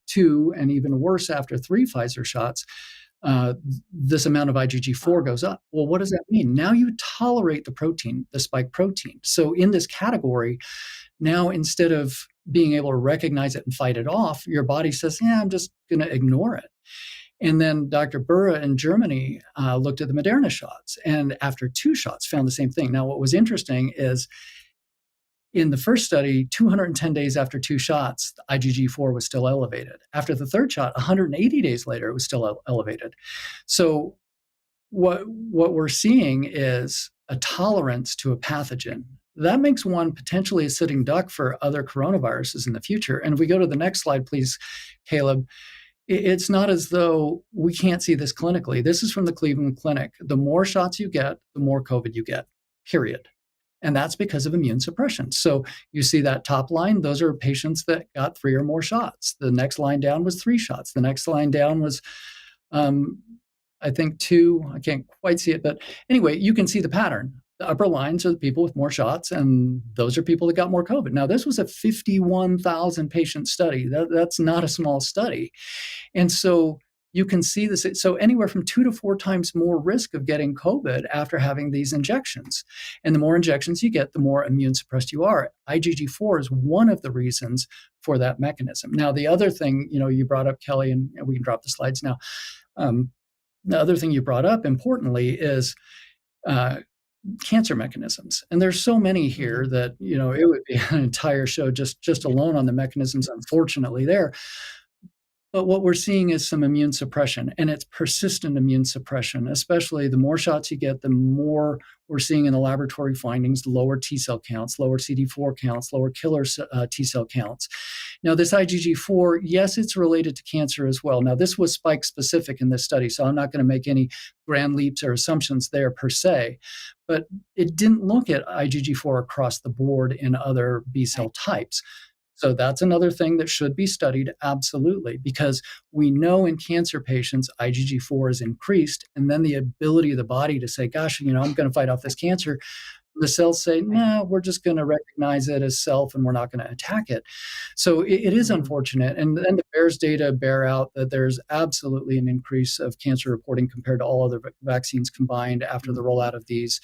2 and even worse after 3 Pfizer shots, this amount of IgG4 goes up. Well, what does that mean? Now you tolerate the protein, the spike protein. So in this category, now instead of being able to recognize it and fight it off, your body says, I'm just going to ignore it. And then Dr. Burra in Germany looked at the Moderna shots, and after 2 shots found the same thing. Now, what was interesting is in the first study, 210 days after 2 shots, the IgG4 was still elevated. After the 3rd shot, 180 days later, it was still elevated. So what we're seeing is a tolerance to a pathogen that makes one potentially a sitting duck for other coronaviruses in the future. And if we go to the next slide, please, Caleb, it's not as though we can't see this clinically. This is from the Cleveland Clinic. The more shots you get, the more COVID you get, period. And that's because of immune suppression. So you see that top line, those are patients that got 3 or more shots. The next line down was 3 shots. The next line down was, I think 2. I can't quite see it. But anyway, you can see the pattern. The upper lines are the people with more shots, and those are people that got more COVID. Now, this was a 51,000 patient study. That's not a small study. And so you can see this. So anywhere from 2 to 4 times more risk of getting COVID after having these injections. And the more injections you get, the more immune suppressed you are. IgG4 is one of the reasons for that mechanism. Now, the other thing, you brought up, Kelly, and we can drop the slides now. The other thing you brought up, importantly, is cancer mechanisms. And there's so many here that, it would be an entire show just alone on the mechanisms, unfortunately, there. But what we're seeing is some immune suppression, and it's persistent immune suppression, especially the more shots you get, the more we're seeing in the laboratory findings, lower T cell counts, lower CD4 counts, lower killer T cell counts. Now, this IgG4, yes, it's related to cancer as well. Now, this was spike specific in this study, so I'm not going to make any grand leaps or assumptions there per se, but it didn't look at IgG4 across the board in other B cell types. So that's another thing that should be studied, absolutely, because we know in cancer patients, IgG4 is increased, and then the ability of the body to say, gosh, I'm going to fight off this cancer. The cells say, no, we're just going to recognize it as self and we're not going to attack it. So it is unfortunate. And then the BEARS data bear out that there's absolutely an increase of cancer reporting compared to all other vaccines combined after the rollout of these.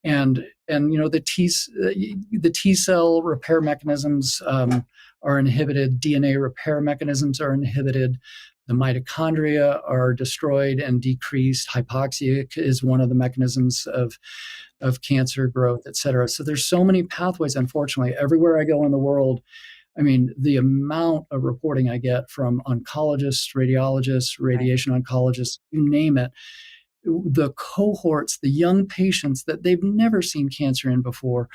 And the T cell repair mechanisms are inhibited. DNA repair mechanisms are inhibited. The mitochondria are destroyed and decreased. Hypoxia is one of the mechanisms of cancer growth, et cetera. So there's so many pathways, unfortunately. Everywhere I go in the world, the amount of reporting I get from oncologists, radiologists, radiation oncologists, you name it, the cohorts, the young patients that they've never seen cancer in before.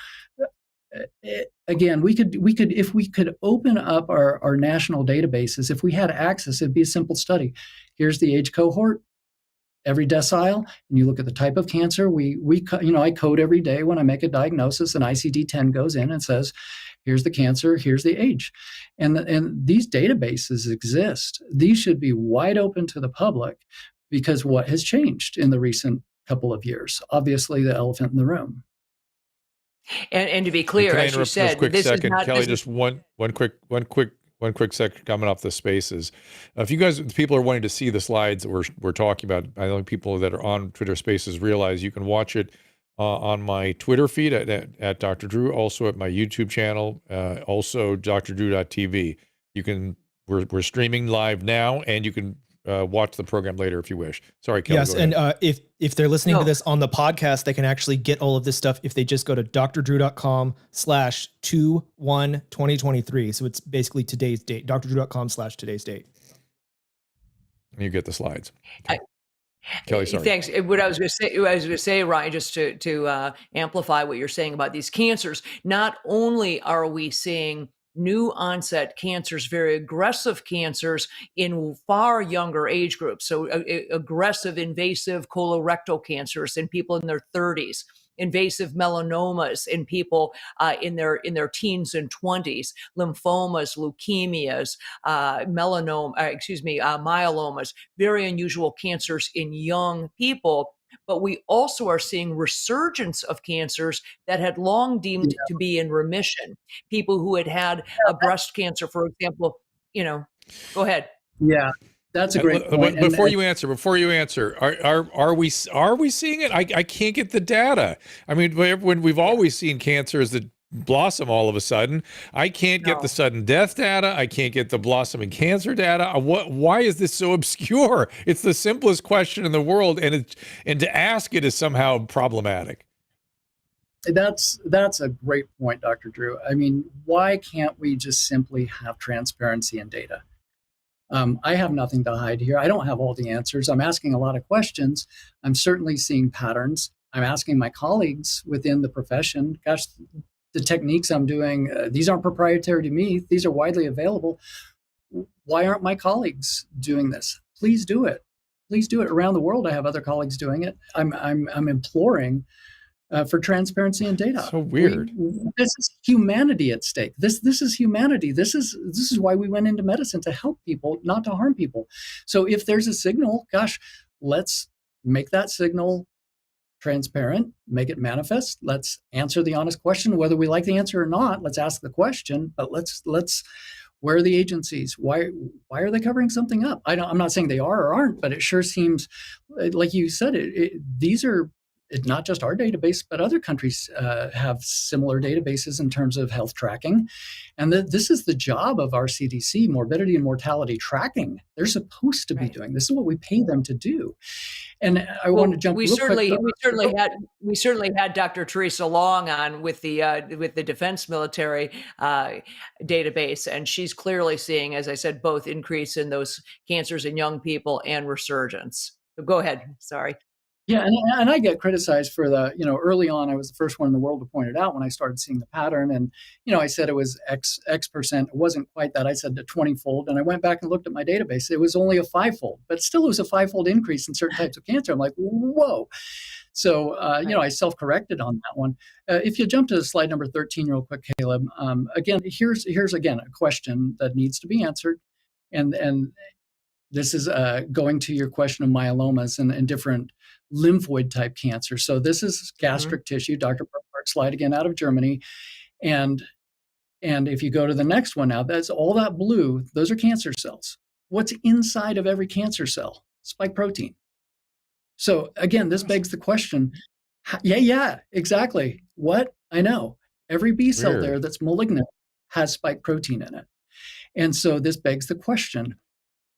Again, we could if we could open up our national databases, if we had access, it'd be a simple study. Here's the age cohort, every decile, and you look at the type of cancer. I code every day when I make a diagnosis, and ICD-10 goes in and says, here's the cancer, here's the age. And these databases exist. These should be wide open to the public, because what has changed in the recent couple of years? Obviously, the elephant in the room. And to be clear, as you said, quick this second, is not, Kelly. Just one quick second coming off the spaces. If you guys, people are wanting to see the slides that we're talking about, I think people that are on Twitter Spaces realize you can watch it on my Twitter feed at Dr. Drew, also at my YouTube channel, also drdrew.tv. We're streaming live now, and you can watch the program later if you wish. Sorry, Kelly. Yes, and if they're listening to this on the podcast, they can actually get all of this stuff if they just go to drdrew.com/21-2023. So it's basically today's date, drdrew.com/today's date. You get the slides. Okay. Kelly, sorry. Thanks. What I was going to say, Ryan, just to amplify what you're saying about these cancers. Not only are we seeing new onset cancers, very aggressive cancers in far younger age groups. So aggressive, invasive colorectal cancers in people in their 30s, invasive melanomas in people in their teens and 20s, lymphomas, leukemias, myelomas, very unusual cancers in young people. But we also are seeing resurgence of cancers that had long deemed to be in remission. People who had a breast cancer, for example, go ahead. Yeah, that's a great point. Before you answer, are we seeing it? I can't get the data. When we've always seen cancers that blossom all of a sudden, I can't get the sudden death data. I can't get the blossoming cancer data. Why is this so obscure? It's the simplest question in the world, and to ask it is somehow problematic. That's a great point, Dr. Drew. Why can't we just simply have transparency in data? I have nothing to hide here. I don't have all the answers. I'm asking a lot of questions. I'm certainly seeing patterns. I'm asking my colleagues within the profession, gosh, the techniques I'm doing, these aren't proprietary to me. These are widely available. Why aren't my colleagues doing this? Please do it. Please do it. Around the world, I have other colleagues doing it. I'm imploring for transparency and data. So weird. This is humanity at stake. This is humanity. This is why we went into medicine, to help people, not to harm people. So if there's a signal, gosh, let's make that signal transparent, make it manifest. Let's answer the honest question, whether we like the answer or not. Let's ask the question, but let's where are the agencies? Why are they covering something up? I'm not saying they are or aren't, but it sure seems like you said these are not just our database, but other countries have similar databases in terms of health tracking. And this is the job of our CDC, morbidity and mortality tracking. They're supposed to be doing this. Is what we pay them to do. And I want to jump. We certainly had Dr. Teresa Long on with the Defense Military database, and she's clearly seeing, as I said, both increase in those cancers in young people and resurgence. So go ahead. Sorry. Yeah, and I get criticized for early on, I was the first one in the world to point it out when I started seeing the pattern. And, I said it was X percent. It wasn't quite that. I said the 20-fold. And I went back and looked at my database. It was only a 5-fold, but still it was a 5-fold increase in certain types of cancer. I'm like, whoa. So, I self-corrected on that one. If you jump to slide number 13 real quick, Caleb, again, here's again, a question that needs to be answered. And this is going to your question of myelomas and different lymphoid type cancer. So this is gastric tissue, Dr. Burkhardt, slide again out of Germany. And if you go to the next one now, that's all that blue, those are cancer cells. What's inside of every cancer cell? Spike protein. So again, this begs the question, yeah, exactly. What? I know. Every B cell there that's malignant has spike protein in it. And so this begs the question,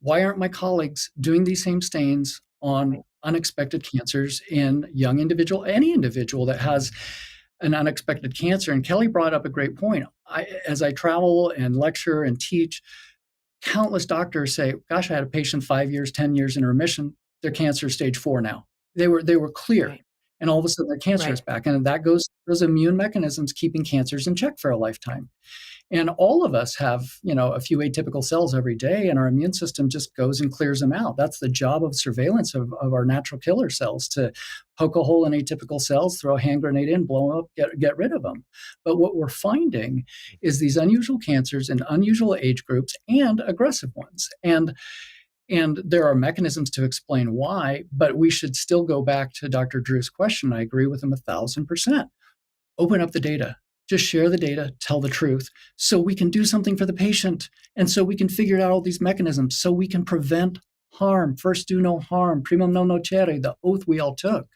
why aren't my colleagues doing these same stains on unexpected cancers in any individual that has an unexpected cancer? And Kelly brought up a great point. As I travel and lecture and teach, countless doctors say, gosh, I had a patient 5 years, 10 years in remission. Their cancer is stage 4 now. They were clear. Right. And all of a sudden their cancer is back. And that goes those immune mechanisms keeping cancers in check for a lifetime. And all of us have, a few atypical cells every day, and our immune system just goes and clears them out. That's the job of surveillance of our natural killer cells, to poke a hole in atypical cells, throw a hand grenade in, blow them up, get rid of them. But what we're finding is these unusual cancers in unusual age groups and aggressive ones. And there are mechanisms to explain why, but we should still go back to Dr. Drew's question. I agree with him 1,000%. Open up the data. Just share the data, tell the truth, so we can do something for the patient. And so we can figure out all these mechanisms, so we can prevent harm. First, do no harm. Primum non nocere, the oath we all took.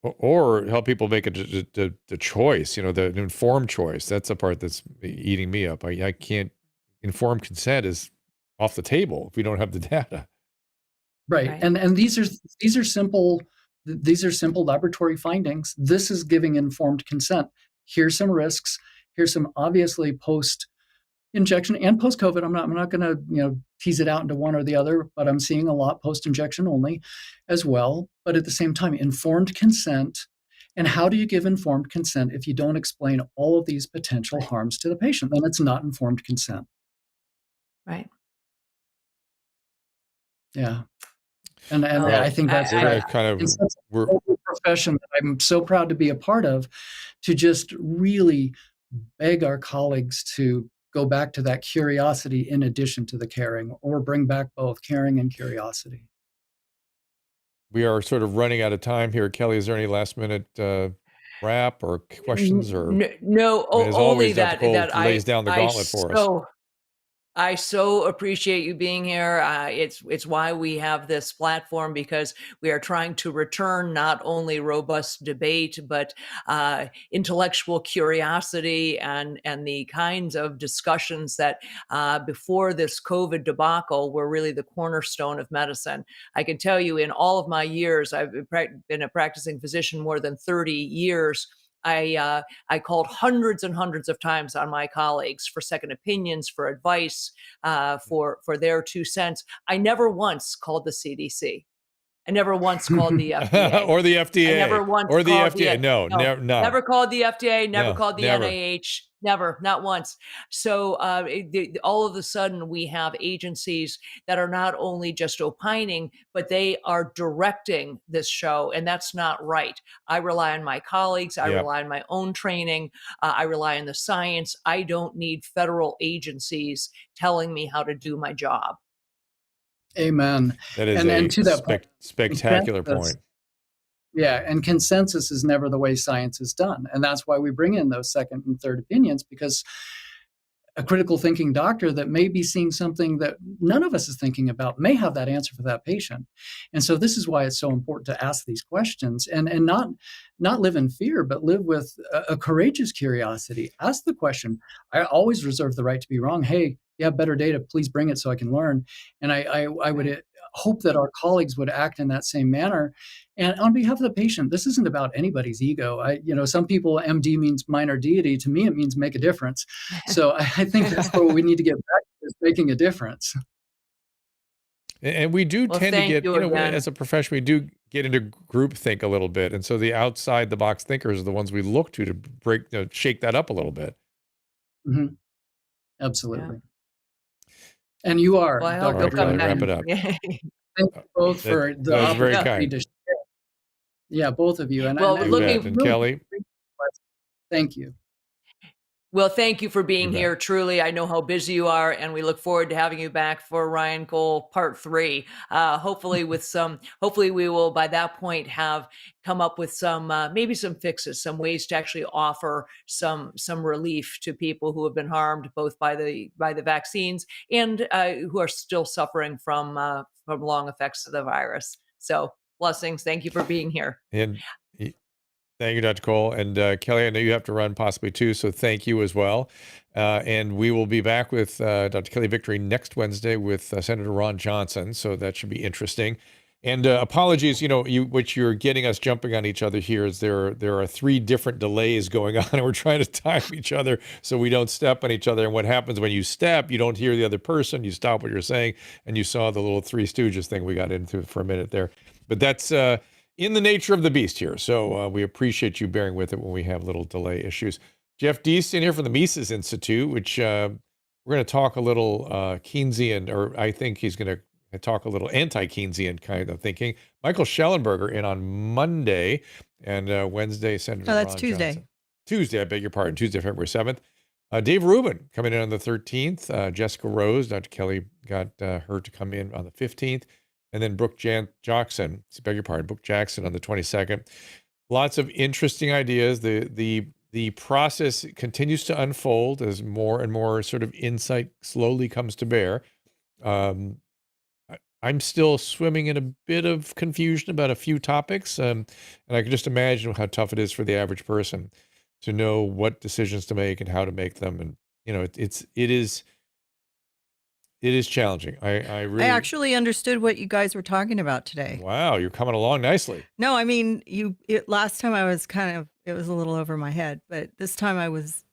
Or help people make the choice, the informed choice. That's the part that's eating me up. I can't. Informed consent is off the table if we don't have the data. Right. And these are simple. These are simple laboratory findings. This is giving informed consent. Here's some risks. Here's some obviously post-injection and post-COVID. I'm not going to tease it out into one or the other, but I'm seeing a lot post-injection only as well. But at the same time, informed consent. And how do you give informed consent if you don't explain all of these potential harms to the patient? Then it's not informed consent. Right. Yeah. And I think that's it's a profession that I'm so proud to be a part of, to just really beg our colleagues to go back to that curiosity in addition to the caring, or bring back both caring and curiosity. We are sort of running out of time here. Kelly, is there any last minute wrap or questions? Or no, as only always, that Dr. Cole that lays down the gauntlet for us. I so appreciate you being here. It's why we have this platform, because we are trying to return not only robust debate, but intellectual curiosity and the kinds of discussions that before this COVID debacle were really the cornerstone of medicine. I can tell you, in all of my years, I've been a practicing physician more than 30 years. I called hundreds and hundreds of times on my colleagues for second opinions, for advice, for their 2 cents. I never once called the CDC. I never once called the FDA. or the FDA. I never once or the called FDA. No, no, never, no. never called the FDA, never No, called the never. NIH, never, not once. So all of a sudden we have agencies that are not only just opining, but they are directing this show, and that's not right. I rely on my colleagues. I Yep. rely on my own training. I rely on the science. I don't need federal agencies telling me how to do my job. Amen. That is And to that point, spectacular consensus- point. Yeah, and consensus is never the way science is done. And that's why we bring in those second and third opinions, because a critical thinking doctor that may be seeing something that none of us is thinking about may have that answer for that patient. And so this is why it's so important to ask these questions and not live in fear, but live with a courageous curiosity. Ask the question. I always reserve the right to be wrong. Hey, you have better data, please bring it so I can learn. And I would hope that our colleagues would act in that same manner. And on behalf of the patient, this isn't about anybody's ego. Some people, MD means minor deity. To me, it means make a difference. So I think that's what we need to get back to, is making a difference. And we do Well, tend to thank get, you you know, again. as a profession, we do get into group think a little bit. And so the outside the box thinkers are the ones we look to break, shake that up a little bit. Mm-hmm. Absolutely. And you are. Well, I hope All you'll right, come Kelly, back. wrap it up. Thank you both for the that was very opportunity kind. to share. Yeah, both of you. And Well, You looking- bet. And Kelly, Thank you. Well, thank you for being You bet. here. Truly, I know how busy you are, and we look forward to having you back for Ryan Cole Part 3. Hopefully, hopefully we will by that point have come up with some maybe some fixes, some ways to actually offer some relief to people who have been harmed both by the vaccines and who are still suffering from long effects of the virus. So, blessings. Thank you for being here. and thank you, Dr. Cole. And Kelly, I know you have to run possibly too, so thank you as well. And we will be back with Dr. Kelly Victory next Wednesday with Senator Ron Johnson, so that should be interesting. And apologies, what you're getting us jumping on each other here is there are 3 different delays going on, and we're trying to time each other so we don't step on each other. And what happens when you step, you don't hear the other person, you stop what you're saying, and you saw the little Three Stooges thing we got into for a minute there. But that's in the nature of the beast here. So we appreciate you bearing with it when we have little delay issues. Jeff Deast in here from the Mises Institute, which we're going to talk a little Keynesian, or I think he's going to talk a little anti-Keynesian kind of thinking. Michael Schellenberger in on Monday, and Wednesday, Senator that's Ron Tuesday. Johnson. Tuesday, I beg your pardon. Tuesday, February 7th. Dave Rubin coming in on the 13th. Jessica Rose, Dr. Kelly got her to come in on the 15th. And then Brooke Jackson, beg your pardon, Brooke Jackson on the 22nd. Lots of interesting ideas. The process continues to unfold as more and more sort of insight slowly comes to bear. I'm still swimming in a bit of confusion about a few topics, and I can just imagine how tough it is for the average person to know what decisions to make and how to make them. And it is challenging. I really actually understood what you guys were talking about today. Wow, you're coming along nicely. No, I mean, last time I was it was a little over my head, but this time I was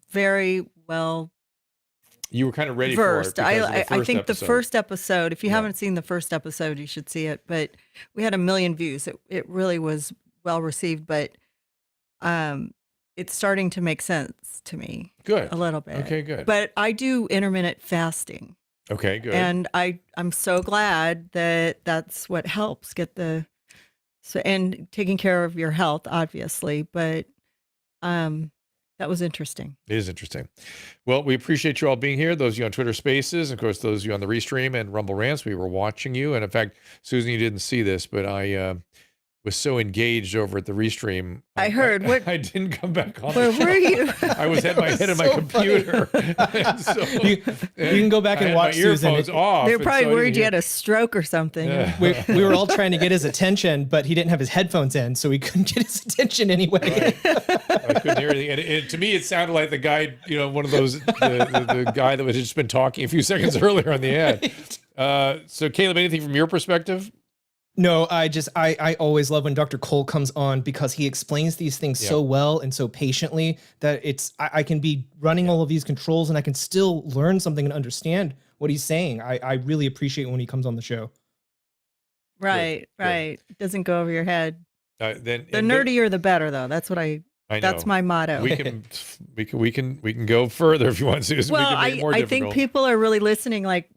very well You were kind of ready versed. for it. I think the first episode, if you Yeah. haven't seen the first episode, you should see it, but we had 1 million views. It really was well received, but it's starting to make sense to me. Good. A little bit. Okay, good. But I do intermittent fasting. Okay, good. And I'm so glad that that's what helps get and taking care of your health, obviously, but that was interesting. It is interesting. Well, we appreciate you all being here. Those of you on Twitter Spaces, of course, those of you on the Restream and Rumble Rants, we were watching you. And in fact, Susan, you didn't see this, but I was so engaged over at the Restream. I heard. I didn't come back on. Where were you? I was had my head in my So computer. And so, You can go back I and had watch my Susan. earphones off. They're and probably so I worried didn't you hear- had a stroke or something. Yeah. We were all trying to get his attention, but he didn't have his headphones in, so we couldn't get his attention anyway. I couldn't hear anything. And to me, it sounded like the guy, one of those, the guy that had just been talking a few seconds earlier on the ad. So, Caleb, anything from your perspective? No, I always love when Dr. Cole comes on because he explains these things so well and so patiently that I can be running all of these controls and I can still learn something and understand what he's saying. I really appreciate when he comes on the show. Right. It doesn't go over your head. Then The nerdier, the better, though. That's what I know. That's my motto. We can go further if you want to. So Well, we can make it more I difficult. think people are really listening. Like,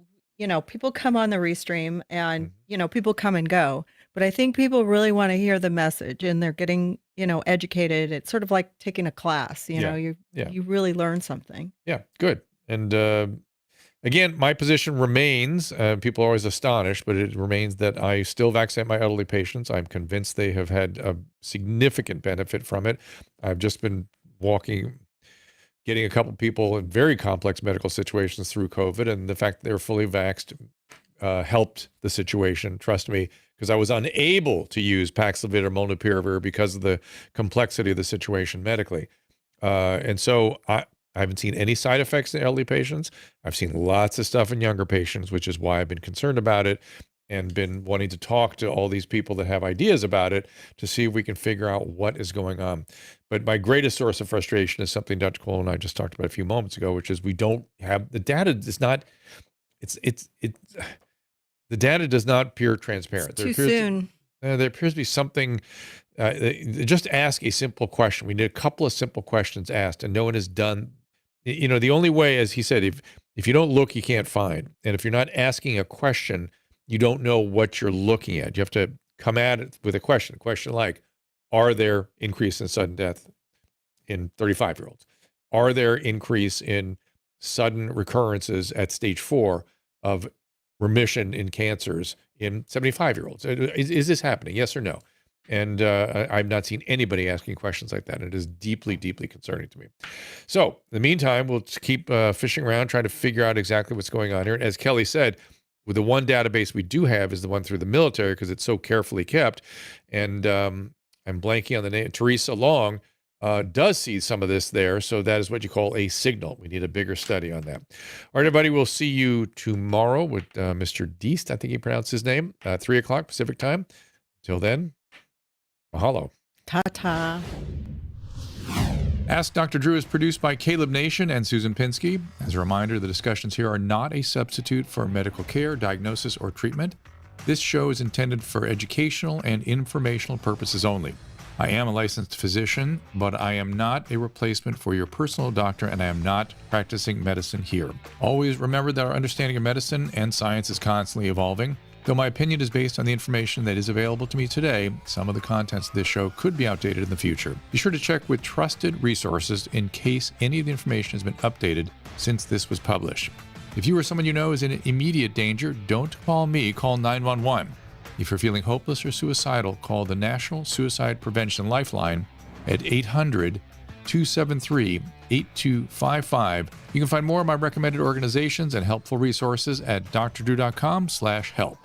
people come on the Restream and, people come and go. But I think people really want to hear the message and they're getting, educated. It's sort of like taking a class, you really learn something. Yeah, good. And again, my position remains, people are always astonished, but it remains that I still vaccinate my elderly patients. I'm convinced they have had a significant benefit from it. I've just been getting a couple people in very complex medical situations through COVID, and the fact that they were fully vaxxed helped the situation, trust me, because I was unable to use Paxlovid or Molnupiravir because of the complexity of the situation medically. And so I haven't seen any side effects in elderly patients. I've seen lots of stuff in younger patients, which is why I've been concerned about it and been wanting to talk to all these people that have ideas about it to see if we can figure out what is going on. But my greatest source of frustration is something Dr. Cole and I just talked about a few moments ago, which is we don't have the data. The data does not appear transparent. It's too soon. There appears to be something. Just ask a simple question. We need a couple of simple questions asked, and no one has done. The only way, as he said, if you don't look, you can't find. And if you're not asking a question, you don't know what you're looking at. You have to come at it with a question. A question like, are there increase in sudden death in 35-year-olds? Are there increase in sudden recurrences at stage 4 of remission in cancers in 75-year-olds? Is this happening? Yes or no? And I've not seen anybody asking questions like that. And it is deeply, deeply concerning to me. So in the meantime, we'll just keep fishing around, trying to figure out exactly what's going on here. And as Kelly said, with the one database we do have is the one through the military because it's so carefully kept. And I'm blanking on the name. Teresa Long does see some of this there. So that is what you call a signal. We need a bigger study on that. All right, everybody, we'll see you tomorrow with Mr. Deist. I think he pronounced his name, 3 o'clock Pacific time. Till then, mahalo. Ta-ta. Ask Dr. Drew is produced by Caleb Nation and Susan Pinsky. As a reminder, the discussions here are not a substitute for medical care, diagnosis, or treatment. This show is intended for educational and informational purposes only. I am a licensed physician, but I am not a replacement for your personal doctor, and I am not practicing medicine here. Always remember that our understanding of medicine and science is constantly evolving. Though my opinion is based on the information that is available to me today, some of the contents of this show could be outdated in the future. Be sure to check with trusted resources in case any of the information has been updated since this was published. If you or someone you know is in immediate danger, don't call me, call 911. If you're feeling hopeless or suicidal, call the National Suicide Prevention Lifeline at 800-273-8255. You can find more of my recommended organizations and helpful resources at drdrew.com/help.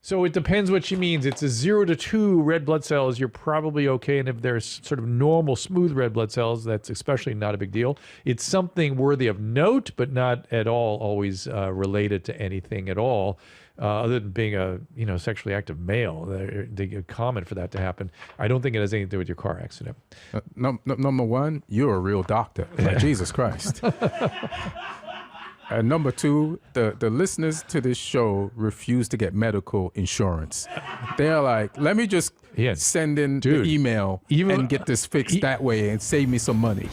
So it depends what she means. It's a 0 to 2 red blood cells, you're probably okay. And if there's sort of normal, smooth red blood cells, that's especially not a big deal. It's something worthy of note, but not at all always related to anything at all, other than being a sexually active male. They're common for that to happen. I don't think it has anything to do with your car accident. Number one, you're a real doctor. Like, Jesus Christ. And number two, the listeners to this show refuse to get medical insurance. They're like, let me just send in the email and get this fixed that way and save me some money.